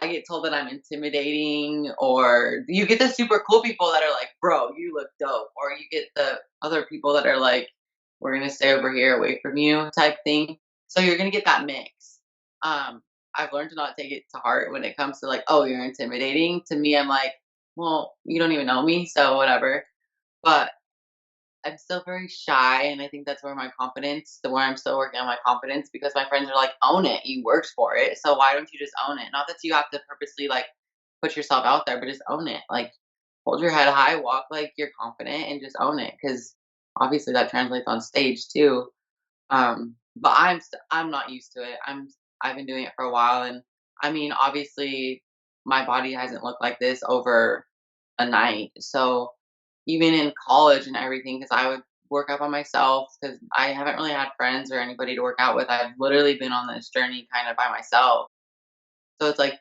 I get told that I'm intimidating, or you get the super cool people that are like, "Bro, you look dope," or you get the other people that are like, "We're gonna stay over here away from you," type thing. So you're gonna get that mix. Um, I've learned to not take it to heart when it comes to like, "Oh, you're intimidating." To me, I'm like, "Well, you don't even know me, so whatever." But I'm still very shy, and I think that's where my confidence where I'm still working on my confidence because my friends are like, "Own it, you worked for it, so why don't you just own it?" Not that you have to purposely, like, put yourself out there, but just own it, like, hold your head high, walk like you're confident, and just own it. Because obviously that translates on stage too, but I'm not used to it. I've been doing it for a while, and, I mean, obviously, my body hasn't looked like this over a night, so even in college and everything, because I would work out by myself because I haven't really had friends or anybody to work out with. I've literally been on this journey kind of by myself. So it's like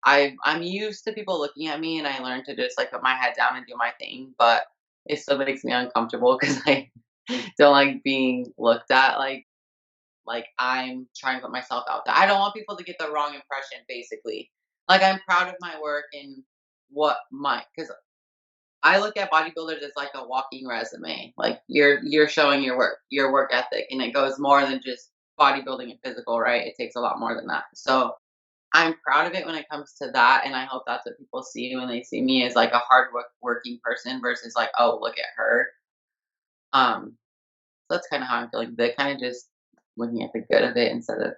I'm used to people looking at me and I learned to just like put my head down and do my thing, but it still makes me uncomfortable because I don't like being looked at like I'm trying to put myself out there. I don't want people to get the wrong impression basically. Like I'm proud of my work and what my because I look at bodybuilders as like a walking resume. Like you're showing your work ethic, and it goes more than just bodybuilding and physical, right? It takes a lot more than that. So I'm proud of it when it comes to that, and I hope that's what people see when they see me as like a working person versus like, oh, look at her. So that's kind of how I'm feeling. They kind of just looking at the good of it instead of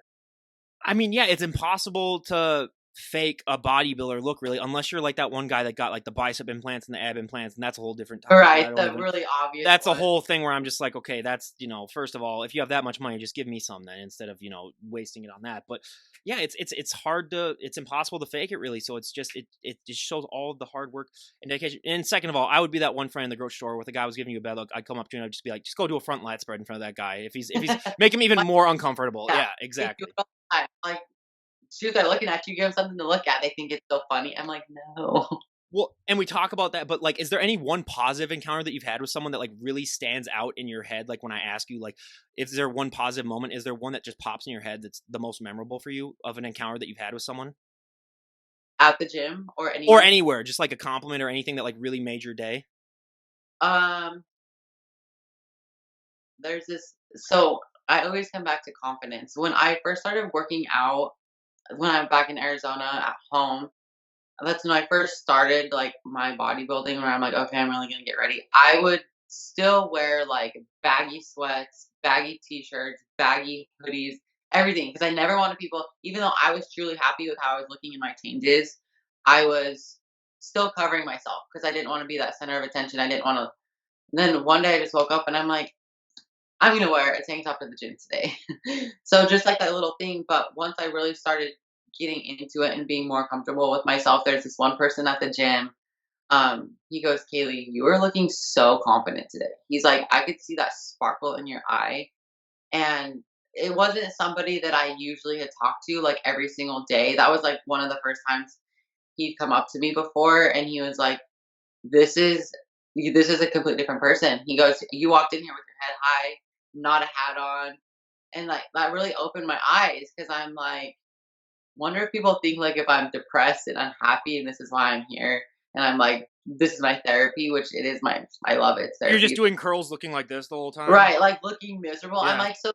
I mean, yeah, it's impossible to fake a bodybuilder look really, unless you're like that one guy that got like the bicep implants and the ab implants, and that's a whole different topic that I right don't the even. really obvious That's a one. whole thing where I'm just like, okay, that's first of all, if you have that much money, just give me some then instead of wasting it on that. But yeah, it's hard to, it's impossible to fake it really. So it's just it just shows all of the hard work and dedication. And second of all, I would be that one friend in the grocery store where the guy was giving you a bad look. I'd come up to him and I'd just be like, just go do a front lat spread in front of that guy if he's making me even Like, more uncomfortable. yeah, Yeah, they do it exactly. all the time. Like shoot, they're looking at you, give them something to look at. They think it's so funny. I'm like, no. Well, and we talk about that, but like, is there any one positive encounter that you've had with someone that like really stands out in your head? Like when I ask you, like, is there one positive moment? Is there one that just pops in your head that's the most memorable for you of an encounter that you've had with someone At the gym or or anywhere. anywhere? Just like a compliment or anything that like really made your day. Um, there's this so I always come back to confidence. When I first started working out, when I'm back in Arizona at home, that's when I first started like my bodybuilding where I'm like, okay, I'm really gonna get ready. I would still wear like baggy sweats, baggy t-shirts, baggy hoodies, everything. Because I never wanted people, even though I was truly happy with how I was looking in my changes, I was still covering myself because I didn't want to be that center of attention. I didn't want to. Then one day I just woke up and I'm like, I'm gonna wear a tank top to the gym today. So just like that little thing, but once I really started getting into it and being more comfortable with myself, there's this one person at the gym. He goes, Caeleigh, you are looking so confident today. He's like, I could see that sparkle in your eye. And it wasn't somebody that I usually had talked to like every single day. That was like one of the first times he'd come up to me before and he was like, this is this is a completely different person. He goes, you walked in here with your head high, not a hat on, and like that really opened my eyes because I'm like, wonder if people think like if I'm depressed and unhappy and this is why I'm here, and I'm like, this is my therapy, which it is my I love it, it's You're just therapy. doing curls looking like this the whole time. Right, like looking miserable. I'm Yeah. like, so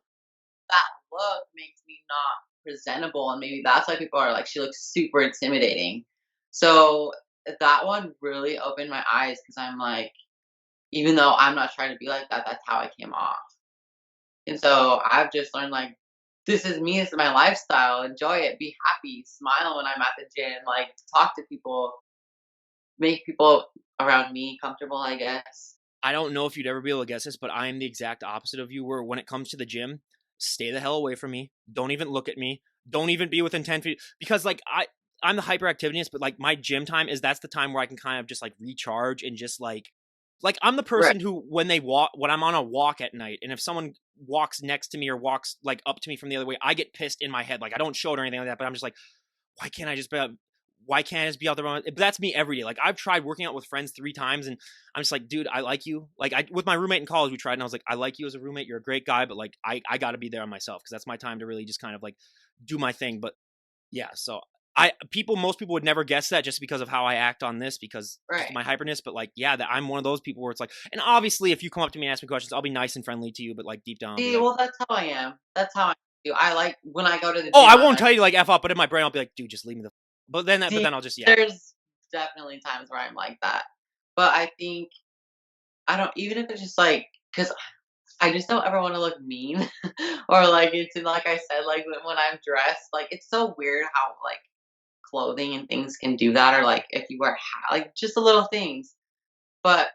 that look makes me not presentable, and maybe that's why people are like, she looks super intimidating. So that one really opened my eyes because I'm like, even though I'm not trying to be like that, that's how I came off. And so I've just learned like this is me, this is my lifestyle. Enjoy it, be happy, smile when I'm at the gym, like talk to people, make people around me comfortable, I guess. I don't know if you'd ever be able to guess this, but I am the exact opposite of you. Where when it comes to the gym, stay the hell away from me. Don't even look at me. Don't even be within 10 feet because like I'm the hyperactivity, but like my gym time is that's the time where I can kind of just like recharge and just like I'm the Right. person who when I'm on a walk at night and if someone walks next to me or walks like up to me from the other way, I get pissed in my head. Like I don't show it or anything like that, but I'm just like, why can't I just be why can't I just be out there? But that's me every day. Like I've tried working out with friends 3 times, and I'm just like, dude, I like you. Like I with my roommate in college, we tried, and I was like, I like you as a roommate. You're a great guy, but like I got to be there on myself because that's my time to really just kind of like do my thing. But yeah, so most people would never guess that just because of how I act on this because just Right. my hyperness. But like, yeah, that I'm one of those people where it's like, and obviously, if you come up to me and ask me questions, I'll be nice and friendly to you, but like deep down, I'll be See, like, well, that's how I am. That's how I do. I like when I go to the oh, gym, I I'm won't like, tell you to like f up, but in my brain, I'll be like, dude, just leave me the. But see, then I'll just yeah. there's definitely times where I'm like that. But I think I don't even if it's just like because I just don't ever want to look mean or like it's like I said, like when I'm dressed, like it's so weird how like clothing and things can do that, or like if you wear like just the little things. But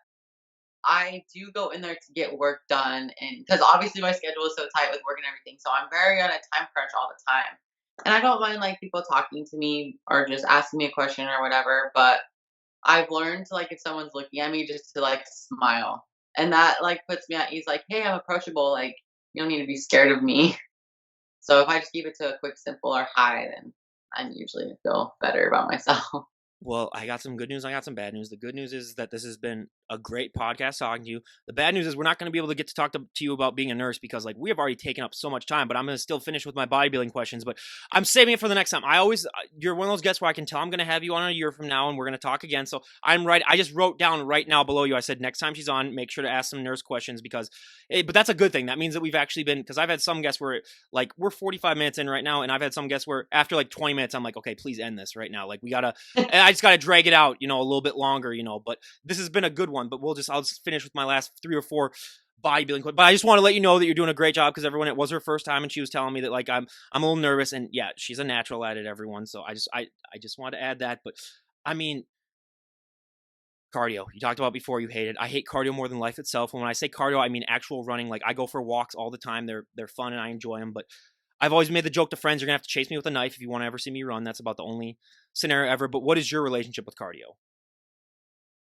I do go in there to get work done, and because obviously my schedule is so tight with work and everything, so I'm very on a time crunch all the time. And I don't mind like people talking to me or just asking me a question or whatever, but I've learned to like if someone's looking at me just to like smile. And that like puts me at ease, like, hey, I'm approachable, like you don't need to be scared of me. So if I just keep it to a quick, simple or hi, then I usually feel better about myself. Well, I got some good news. I got some bad news. The good news is that this has been a great podcast talking to you. The bad news is we're not going to be able to get to talk to you about being a nurse because like we have already taken up so much time. But I'm going to still finish with my bodybuilding questions. But I'm saving it for the next time. You're one of those guests where I can tell I'm going to have you on a year from now, and we're going to talk again. So I'm right. I just wrote down right now below you. I said next time she's on, make sure to ask some nurse questions because, but that's a good thing. That means that we've actually been because I've had some guests where like we're 45 minutes in right now, and I've had some guests where after like 20 minutes, I'm like, okay, please end this right now. Like we gotta and I just got to drag it out, a little bit longer, But this has been a good one. But I'll just finish with my last 3 or 4 bodybuilding. But I just want to let you know that you're doing a great job because everyone, it was her first time, and she was telling me that like I'm a little nervous, and yeah, she's a natural at it. Everyone, so I just want to add that. But I mean, cardio. You talked about before you hate it. I hate cardio more than life itself. And when I say cardio, I mean actual running. Like I go for walks all the time. They're fun and I enjoy them. But I've always made the joke to friends, you're gonna have to chase me with a knife if you want to ever see me run. That's about the only scenario ever. But what is your relationship with cardio?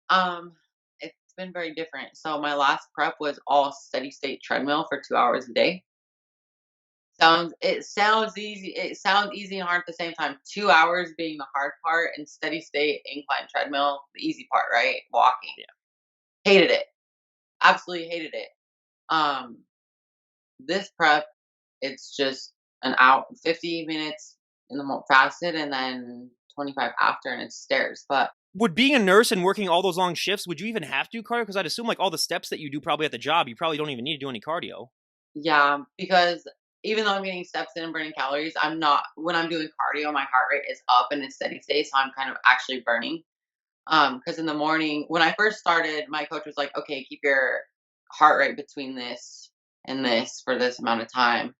Um, it's been very different. So my last prep was all steady state treadmill for 2 hours a day. Sounds easy. It sounds easy and hard at the same time. 2 hours being the hard part, and steady state incline treadmill, the easy part, right? Walking. Yeah. Hated it. Absolutely hated it. Um, this prep, it's just an hour, 50 minutes in the fasted, and then 25 after, and it's stairs. But Would being a nurse and working all those long shifts, would you even have to do cardio? Because I'd assume like all the steps that you do probably at the job, you probably don't even need to do any cardio. yeah, because even though I'm getting steps in and burning calories, I'm not when I'm doing cardio, my heart rate is up and it's steady state, so I'm kind of actually burning. Because in the morning, when I first started, my coach was like, "Okay, keep your heart rate between this and this for this amount of time."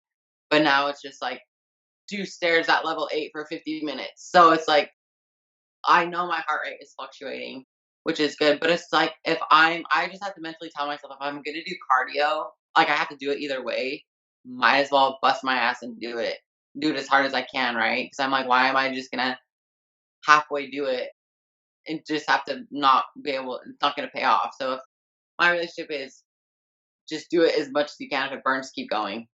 But now it's just like do stairs at level 8 for 50 minutes. So it's like I know my heart rate is fluctuating, which is good. But it's like I just have to mentally tell myself if I'm gonna do cardio, like I have to do it either way. Might as well bust my ass and do it as hard as I can, right? Because I'm like, why am I just gonna halfway do it and just have to not be able? It's not gonna pay off. So if my relationship is just do it as much as you can. If it burns, keep going.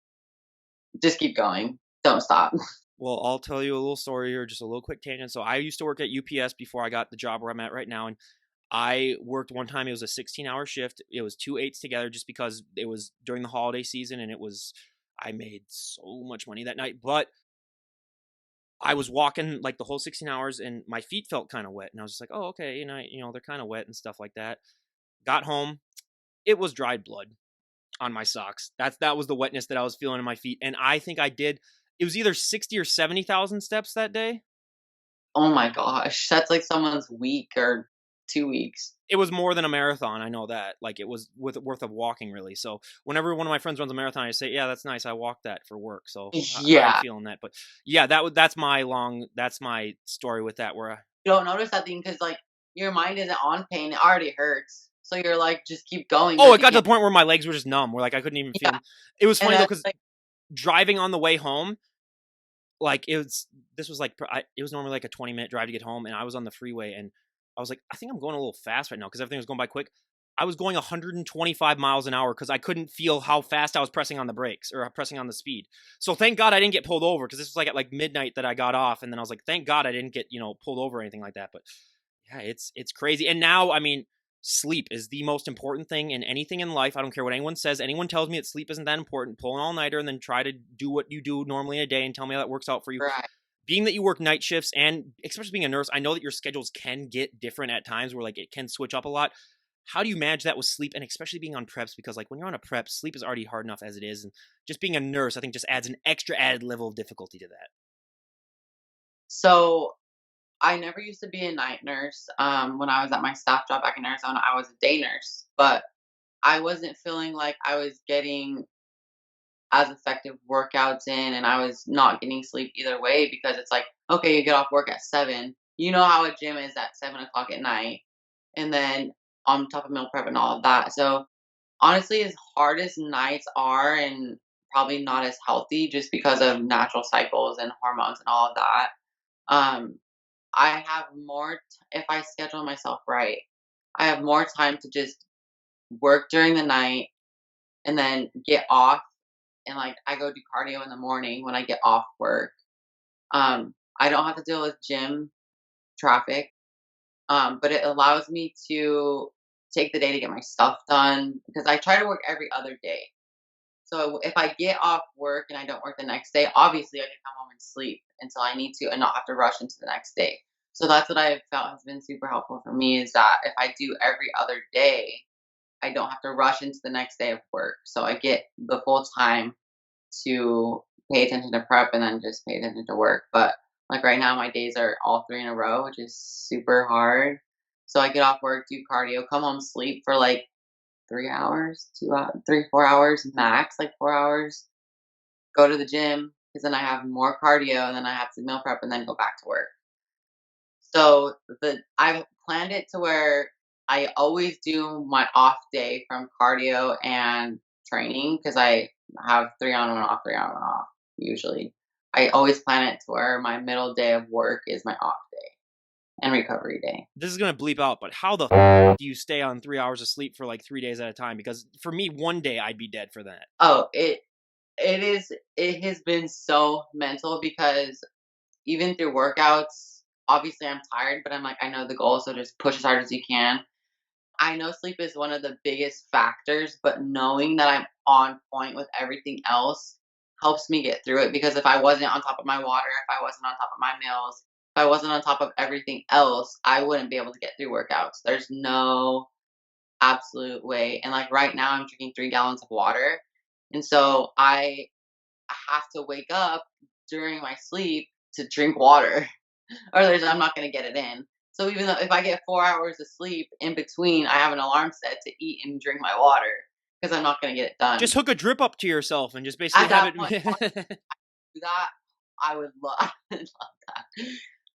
Just keep going. Don't stop. Well, I'll tell you a little story here, just a little quick tangent. So I used to work at UPS before I got the job where I'm at right now, and I worked one time. It was a 16-hour shift. It was 2 8s together, just because it was during the holiday season, and I made so much money that night. But I was walking like the whole 16 hours, and my feet felt kind of wet, and I was just like, oh, okay, they're kind of wet and stuff like that. Got home, it was dried blood on my socks. That was the wetness that I was feeling in my feet, and I think I did. It was either 60 or 70,000 steps that day. Oh my gosh, that's like someone's week or 2 weeks. It was more than a marathon, I know that. Like, it was worth of walking, really. So whenever one of my friends runs a marathon, I say, "Yeah, that's nice. I walked that for work." So I'm Yeah. feeling that. But yeah, that's my story with that. Where You don't notice that thing because, like, your mind isn't on pain, it already hurts. So you're like, just keep going oh, because it you got to can't. the point where my legs were just numb, where like I couldn't even feel Yeah. 'em. It was And funny though, that's because like, driving on the way home, like this was like it was normally like a 20-minute drive to get home, and I was on the freeway, and I was like, I think I'm going a little fast right now because everything was going by quick. I was going 125 miles an hour because I couldn't feel how fast I was pressing on the brakes or pressing on the speed. So thank God I didn't get pulled over, because this was like at like midnight that I got off, and then I was like, thank God I didn't get pulled over or anything like that. But yeah, it's crazy. And now, I mean, sleep is the most important thing in anything in life. I don't care what anyone says. Anyone tells me that sleep isn't that important, pull an all-nighter and then try to do what you do normally in a day and tell me how that works out for you. right. Being that you work night shifts, and especially being a nurse, I know that your schedules can get different at times, where like it can switch up a lot. How do you manage that with sleep, and especially being on preps? Because like when you're on a prep, sleep is already hard enough as it is, and just being a nurse, I think, just adds an extra added level of difficulty to that. So I never used to be a night nurse. When I was at my staff job back in Arizona, I was a day nurse, but I wasn't feeling like I was getting as effective workouts in, and I was not getting sleep either way because it's like, okay, you get off work at 7. You know how a gym is at 7 o'clock at night, and then on top of meal prep and all of that. So honestly, as hard as nights are, and probably not as healthy just because of natural cycles and hormones and all of that, um, I have more, if I schedule myself right, I have more time to just work during the night and then get off, and like I go do cardio in the morning when I get off work. I don't have to deal with gym traffic, but it allows me to take the day to get my stuff done because I try to work every other day. So if I get off work and I don't work the next day, obviously I can come home and sleep until I need to and not have to rush into the next day. So that's what I have felt has been super helpful for me, is that if I do every other day, I don't have to rush into the next day of work. So I get the full time to pay attention to prep and then just pay attention to work. But like right now, my days are all three in a row, which is super hard. So I get off work, do cardio, come home, sleep for like 3 hours, 2 hours, 3, 4 hours max, like 4 hours. Go to the gym because then I have more cardio and then I have to meal prep and then go back to work. So I've planned it to where I always do my off day from cardio and training because I have 3 on, 1 off, 3 on, 1 off usually. I always plan it to where my middle day of work is my off day and recovery day. This is gonna bleep out, but how the do you stay on 3 hours of sleep for like 3 days at a time? Because for me, one day I'd be dead for that. Oh, it has been so mental because even through workouts, obviously I'm tired, but I'm like, I know the goal, so just push as hard as you can. I know sleep is one of the biggest factors, but knowing that I'm on point with everything else helps me get through it, because if I wasn't on top of my water, if I wasn't on top of my meals, if I wasn't on top of everything else, I wouldn't be able to get through workouts. There's no absolute way. And like right now, I'm drinking 3 gallons of water. And so I have to wake up during my sleep to drink water, or I'm not going to get it in. So even though if I get 4 hours of sleep in between, I have an alarm set to eat and drink my water because I'm not going to get it done. Just hook a drip up to yourself and just basically At have that point, if I it. do that, I would love, I would love that.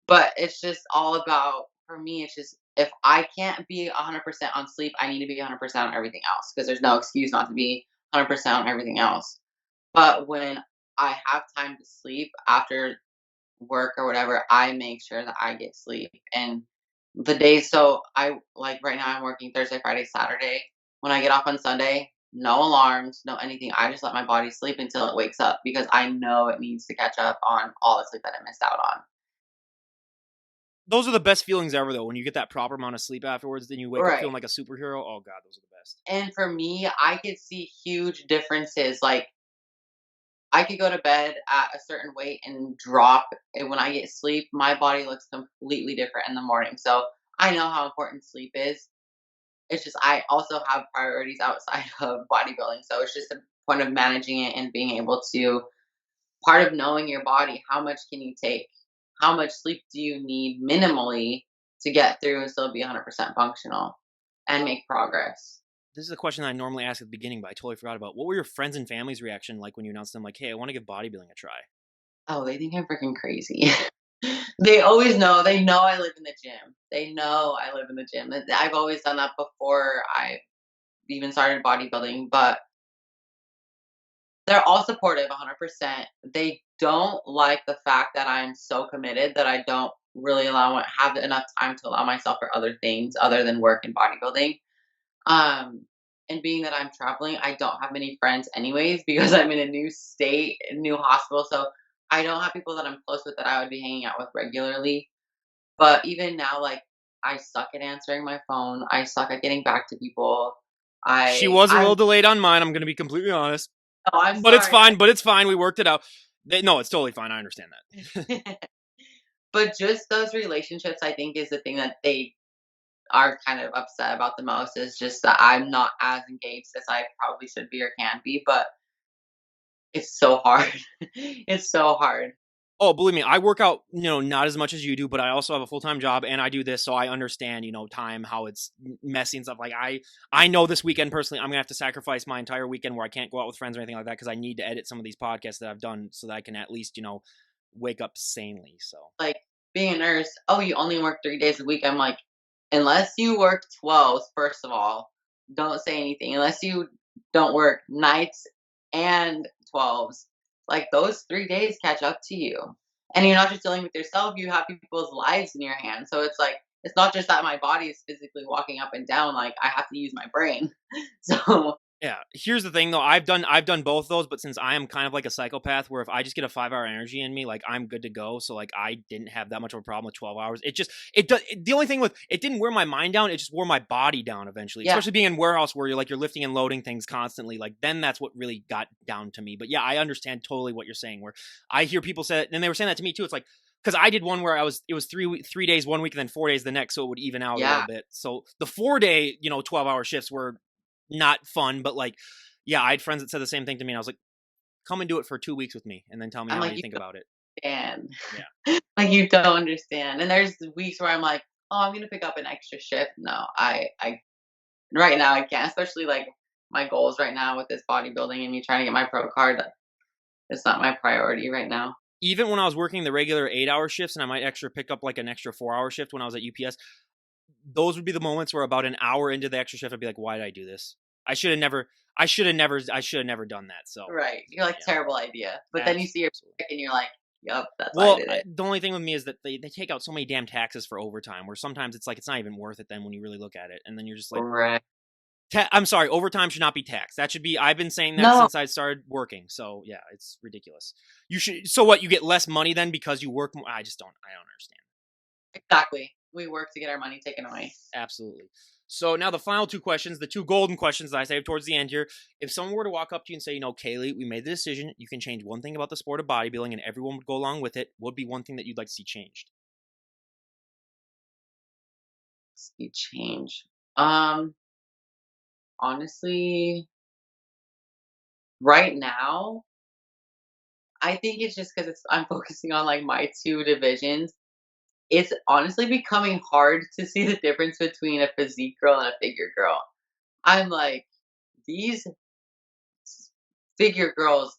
But it's just all about, for me, it's just if I can't be 100% on sleep, I need to be 100% on everything else because there's no excuse not to be 100% on everything else. But when I have time to sleep after work or whatever, I make sure that I get sleep. And the days, so I like right now I'm working Thursday, Friday, Saturday. When I get off on Sunday, no alarms, no anything. I just let my body sleep until it wakes up because I know it needs to catch up on all the sleep that I missed out on. Those are the best feelings ever, though. When you get that proper amount of sleep afterwards, then you wake up Right. feeling like a superhero. Oh god, those are the best. And for me, I could see huge differences. Like I could go to bed at a certain weight and drop, and when I get sleep, my body looks completely different in the morning. So I know how important sleep is. It's just I also have priorities outside of bodybuilding, so it's just a point of managing it and being able to, part of knowing your body, how much can you take? How much sleep do you need minimally to get through and still be 100% functional and make progress. This is a question that I normally ask at the beginning, but I totally forgot about. What were your friends and family's reaction like when you announced them, like, "Hey, I want to give bodybuilding a try"? Oh, they think I'm freaking crazy. They always know. They know I live in the gym. They know I live in the gym. And I've always done that before I even started bodybuilding, but they're all supportive 100%. They don't like the fact that I'm so committed that I don't really have enough time to allow myself for other things other than work and bodybuilding. Um, and being that I'm traveling, I don't have many friends anyways because I'm in a new state, a new hospital. So I don't have people that I'm close with that I would be hanging out with regularly. But even now, like I suck at answering my phone. I suck at getting back to people. She was a little I'm delayed on mine. I'm going to be completely honest, oh, I'm but it's sorry. fine. But it's fine. We worked it out. No, it's totally fine. I understand that. But just those relationships, I think, is the thing that they are kind of upset about the most is just that I'm not as engaged as I probably should be or can be, but it's so hard. It's so hard. Oh, believe me, I work out, not as much as you do, but I also have a full-time job and I do this, so I understand, time, how it's messy and stuff. Like I know this weekend personally, I'm gonna have to sacrifice my entire weekend where I can't go out with friends or anything like that because I need to edit some of these podcasts that I've done so that I can at least, wake up sanely. So Like being a nurse, oh, you only work 3 days a week. I'm like, unless you work 12, first of all, don't say anything. Unless you don't work nights and 12s, like those 3 days catch up to you. And you're not just dealing with yourself, you have people's lives in your hands. So it's like, it's not just that my body is physically walking up and down, like I have to use my brain. So, yeah, here's the thing though. I've done both those, but since I am kind of like a psychopath, where if I just get a 5 hour energy in me, like I'm good to go. So like I didn't have that much of a problem with 12 hours. It does. The only thing with it didn't wear my mind down. It just wore my body down eventually. yeah, Especially being in warehouse where you're lifting and loading things constantly. Like then that's what really got down to me. But yeah, I understand totally what you're saying. Where I hear people say, and they were saying that to me too. It's like because I did one where it was 3 days 1 week and then 4 days the next, so it would even out a little yeah. bit. So the 4 day 12 hour shifts were not fun, but like yeah, I had friends that said the same thing to me, and I was like, "Come and do it for 2 weeks with me, and then tell me I'm how like, you you think about it." don't understand. Yeah. Like you don't understand. And there's weeks where I'm like, oh, I'm gonna pick up an extra shift. No, I right now I can't, especially like my goals right now with this bodybuilding and me trying to get my pro card. It's not my priority right now. Even when I was working the regular 8 hour shifts, and I might extra pick up like an extra 4 hour shift when I was at UPS, those would be the moments where about an hour into the extra shift, I'd be like, "Why did I do this? I should have never. I should have never done that." So Right. You're like, yeah, terrible idea. But then you see your absolutely. check and you're like, yup, that's why I Well, did it. the only thing with me is that they take out so many damn taxes for overtime, where sometimes it's like it's not even worth it then when you really look at it, and then you're just like, Right. I'm sorry, overtime should not be taxed. That should be. I've been saying that No, since I started working. So yeah, it's ridiculous. You should. So what? You get less money then because you work more. I just don't. I don't understand. exactly. We work to get our money taken away. Absolutely. So now the final two questions, the two golden questions that I saved towards the end here. If someone were to walk up to you and say, Caeleigh, we made the decision. You can change one thing about the sport of bodybuilding, and everyone would go along with it. What would be one thing that you'd like to see changed? See change. Um, Honestly, right now, I think it's just because I'm focusing on like my two divisions. It's honestly becoming hard to see the difference between a physique girl and a figure girl. I'm like, these figure girls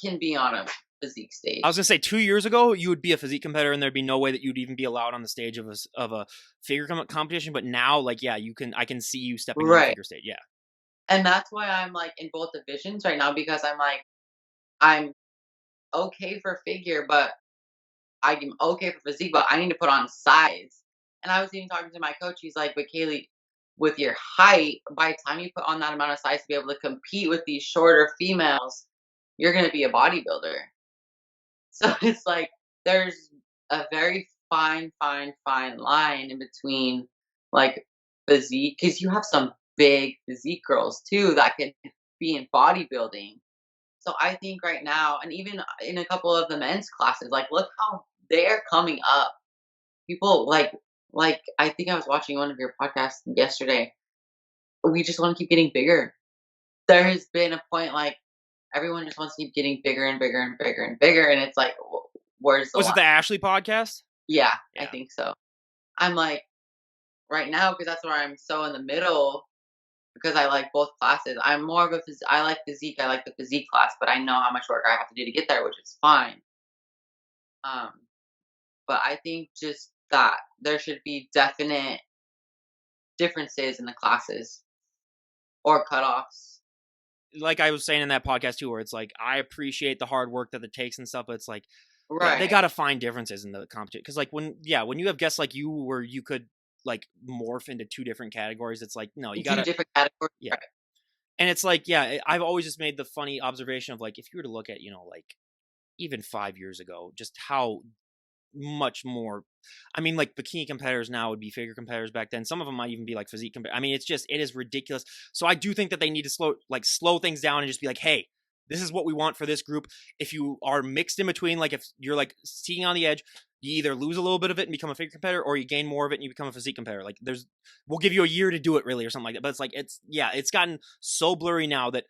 can be on a physique I was stage. gonna say 2 years ago you would be a physique competitor, and there'd be no way that you'd even be allowed on the stage of a figure competition. But now, like, yeah, you can. I can see you stepping on the Right. figure stage. Yeah. And that's why I'm like in both divisions right now because I'm like, I'm okay for figure, but I'm okay for physique, but I need to put on size. And I was even talking to my coach. He's like, but Caeleigh, with your height, by the time you put on that amount of size to be able to compete with these shorter females, you're going to be a bodybuilder. So it's like there's a very fine line in between like physique, because you have some big physique girls too that can be in bodybuilding. So I think right now, and even in a couple of the men's classes, like look how they're coming up. People like I think I was watching one of your podcasts yesterday. We just want to keep getting bigger. There has been a point like everyone just wants to keep getting bigger and bigger and bigger and bigger, and it's like, where's the Was it line? the Ashley podcast? Yeah, I Yeah. think so. I'm like, right now, because that's where I'm so in the middle, because I like both classes. I'm more of a I like physique. I like the physique class, but I know how much work I have to do to get there, which is fine. Um, but I think just that there should be definite differences in the classes or cutoffs. Like I was saying in that podcast too, where it's like I appreciate the hard work that it takes and stuff, but it's like, yeah, they Right. got to find differences in the competition because like when you have guests like you where you could like morph into two different categories, it's like no, you 2 gotta different categories. yeah, Right. and it's like yeah, I've always just made the funny observation of like if you were to look at like even 5 years ago, just how much more. I mean, like bikini competitors now would be figure competitors back then. Some of them might even be like physique competitors. I mean, it is ridiculous. So I do think that they need to slow things down and just be like, hey, this is what we want for this group. If you are mixed in between, like if you're like seeing on the edge, you either lose a little bit of it and become a figure competitor, or you gain more of it and you become a physique competitor. Like we'll give you a year to do it, really, or something like that. But it's like it's gotten so blurry now that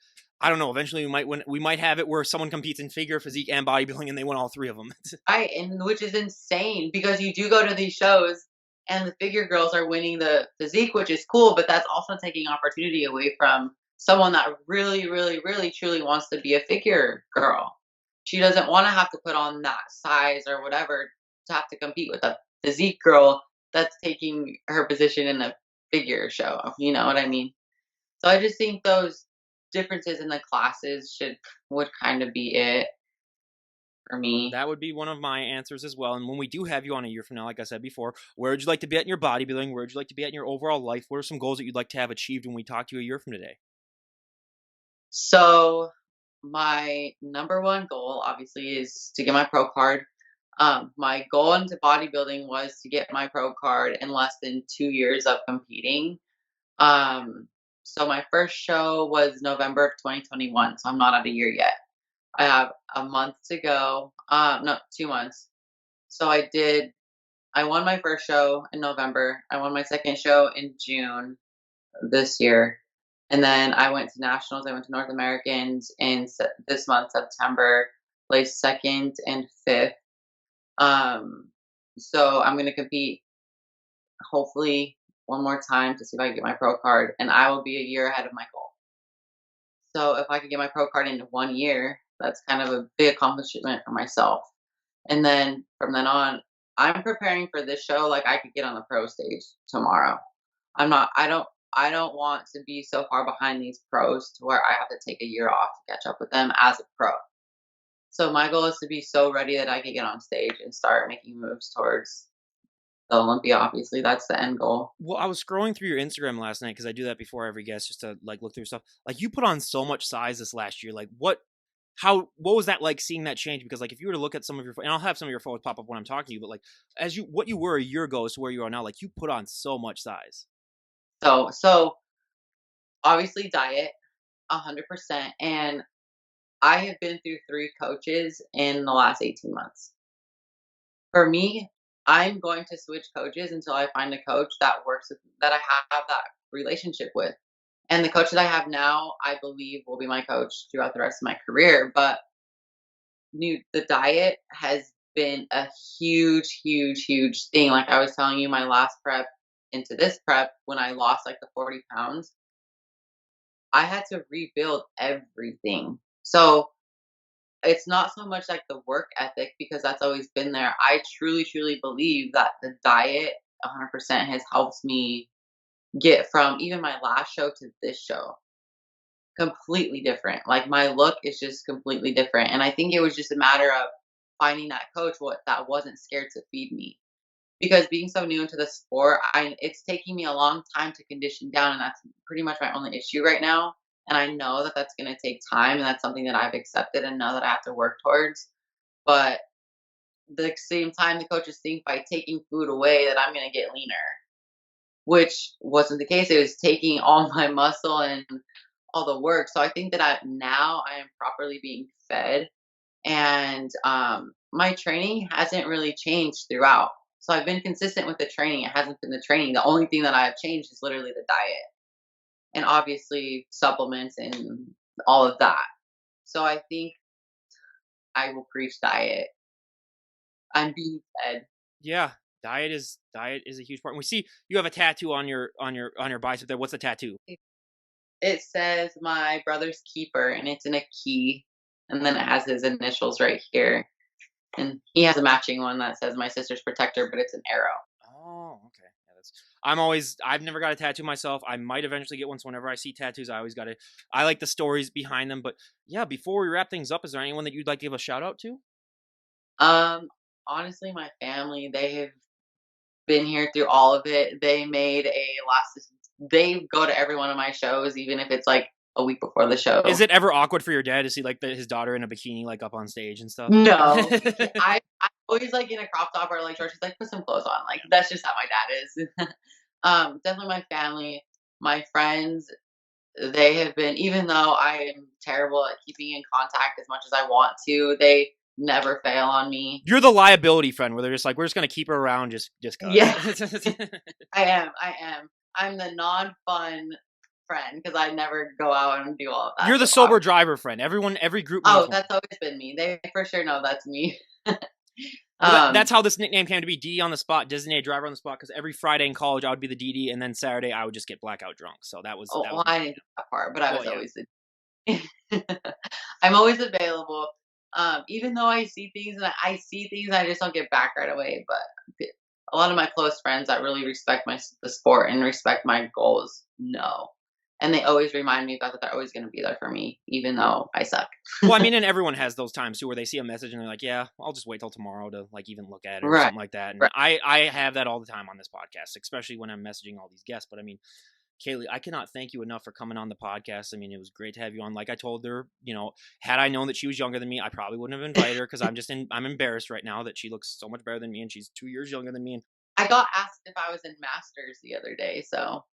I don't know. Eventually, we might have it where someone competes in figure, physique, and bodybuilding, and they win all three of them. Right, and which is insane because you do go to these shows and the figure girls are winning the physique, which is cool, but that's also taking opportunity away from someone that really, really, really, truly wants to be a figure girl. She doesn't want to have to put on that size or whatever to have to compete with a physique girl that's taking her position in a figure show. You know what I mean? So I just think those differences in the classes would kind of be it for me. That would be one of my answers as well. And when we do have you on a year from now, like I said before, where would you like to be at in your bodybuilding? Where would you like to be at in your overall life? What are some goals that you'd like to have achieved when we talk to you a year from today? So my number one goal obviously is to get my pro card. My goal into bodybuilding was to get my pro card in less than 2 years of competing. Um, so my first show was November of 2021, so I'm not at a year yet. I have a month to go. No, 2 months. So I won my first show in November. I won my second show in June this year. And then I went to nationals. I went to North Americans in this month, September, placed second and fifth. Um, so I'm going to compete hopefully one more time to see if I can get my pro card, and I will be a year ahead of my goal. So if I could get my pro card in 1 year, that's kind of a big accomplishment for myself. And then from then on, I'm preparing for this show like I could get on the pro stage tomorrow. I'm not I don't want to be so far behind these pros to where I have to take a year off to catch up with them as a pro. So my goal is to be so ready that I can get on stage and start making moves towards the Olympia. Obviously, that's the end goal. Well, I was scrolling through your Instagram last night because I do that before every guest just to like look through stuff. Like you put on so much size this last year. Like what was that like seeing that change? Because like if you were to look at some of your and I'll have some of your photos pop up when I'm talking to you, but like as you what you were a year ago as to where you are now, like you put on so much size. So obviously diet 100%, and I have been through 3 coaches in the last 18 months. For me, I'm going to switch coaches until I find a coach that works with that I have that relationship with. And the coach that I have now, I believe will be my coach throughout the rest of my career. But the diet has been a huge, huge, huge thing. Like I was telling you, my last prep into this prep, when I lost like the 40 pounds, I had to rebuild everything. So it's not so much like the work ethic because that's always been there. I truly, truly believe that the diet 100% has helped me get from even my last show to this show completely different. Like my look is just completely different. And I think it was just a matter of finding that coach that wasn't scared to feed me. Because being so new into the sport, it's taking me a long time to condition down, and that's pretty much my only issue right now. And I know that that's going to take time, and that's something that I've accepted and know that I have to work towards. But at the same time, the coaches think by taking food away that I'm going to get leaner, which wasn't the case. It was taking all my muscle and all the work. So I think that now I am properly being fed, and my training hasn't really changed throughout. So I've been consistent with the training. It hasn't been the training. The only thing that I've changed is literally the diet and obviously supplements and all of that. So I think I will preach diet. I'm being fed. Yeah. diet is a huge part. And we see you have a tattoo on your bicep there. What's the tattoo? It says my brother's keeper, and it's in a key, and then it has his initials right here. And he has a matching one that says my sister's protector, but it's an arrow. Oh, okay. Yeah, I've never got a tattoo myself. I might eventually get one. So whenever I see tattoos, I like the stories behind them. But yeah, before we wrap things up, is there anyone that you'd like to give a shout out to? Um, Honestly, my family, they have been here through all of it. They go to every one of my shows, even if it's like a week before the Is show. it ever awkward for your dad to see like his daughter in a bikini like up on stage and stuff? No, I always like in a crop top or like shorts. She's like, put some clothes on. Like that's just how my dad is. Definitely my family, my friends. They have been, even though I am terrible at keeping in contact as much as I want to, they never fail on me. You're the liability friend where they're just like, we're just gonna keep her around just Yeah, cause. I am. I am. I'm the non-fun friend because I never go out and do all of that You're the stuff. sober driver friend. Every group needs Oh, one. that's always been me. They for sure know that's me. Well, um, that's how this nickname came to be, DD on the spot, designated driver on the spot. Because every Friday in college, I would be the DD, and then Saturday I would just get blackout drunk. So that was oh, that was well, my I nickname. didn't do that part, but I Well, was yeah. always the I'm always available. Even though I see things and I see things, I just don't get back right away. But a lot of my close friends that really respect the sport and respect my goals know, and they always remind me that they're always going to be there for me, even though I suck. Well, I mean, and everyone has those times too where they see a message and they're like, "Yeah, I'll just wait till tomorrow to like even look at it or Right, something like that." And right. I have that all the time on this podcast, especially when I'm messaging all these guests. But I mean, Caeleigh, I cannot thank you enough for coming on the podcast. I mean, it was great to have you on. Like I told her, had I known that she was younger than me, I probably wouldn't have invited her because I'm embarrassed right now that she looks so much better than me and she's 2 years younger than me. And I got asked if I was in masters the other day, so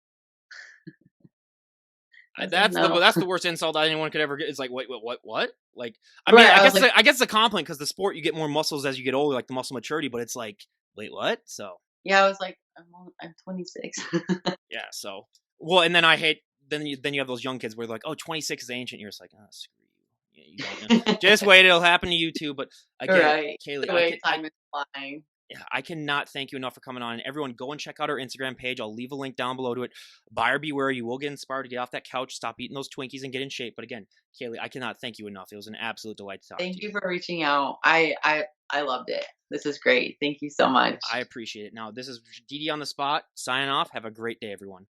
I said no. that's the worst insult anyone could ever get. It's like, wait, what? Like, I mean, Right, I was like, I guess it's a compliment because the sport you get more muscles as you get older, like the muscle maturity. But it's like, wait, what? So yeah, I was like, I'm 26. yeah, so well, and then I hate then you have those young kids where they're like, oh, 26 is ancient. You're just like, oh, screw you. Yeah, you don't know. Just wait, it'll happen to you too. But again, Right, Caeleigh, the way time is flying. yeah, I cannot thank you enough for coming on. And everyone, go and check out our Instagram page. I'll leave a link down below to it. Buyer beware. You will get inspired to get off that couch, stop eating those Twinkies, and get in shape. But again, Caeleigh, I cannot thank you enough. It was an absolute delight to talk to Thank you. you for reaching out. I loved it. This is great. Thank you so much. I appreciate it. Now, this is DD on the spot. Signing off. Have a great day, everyone.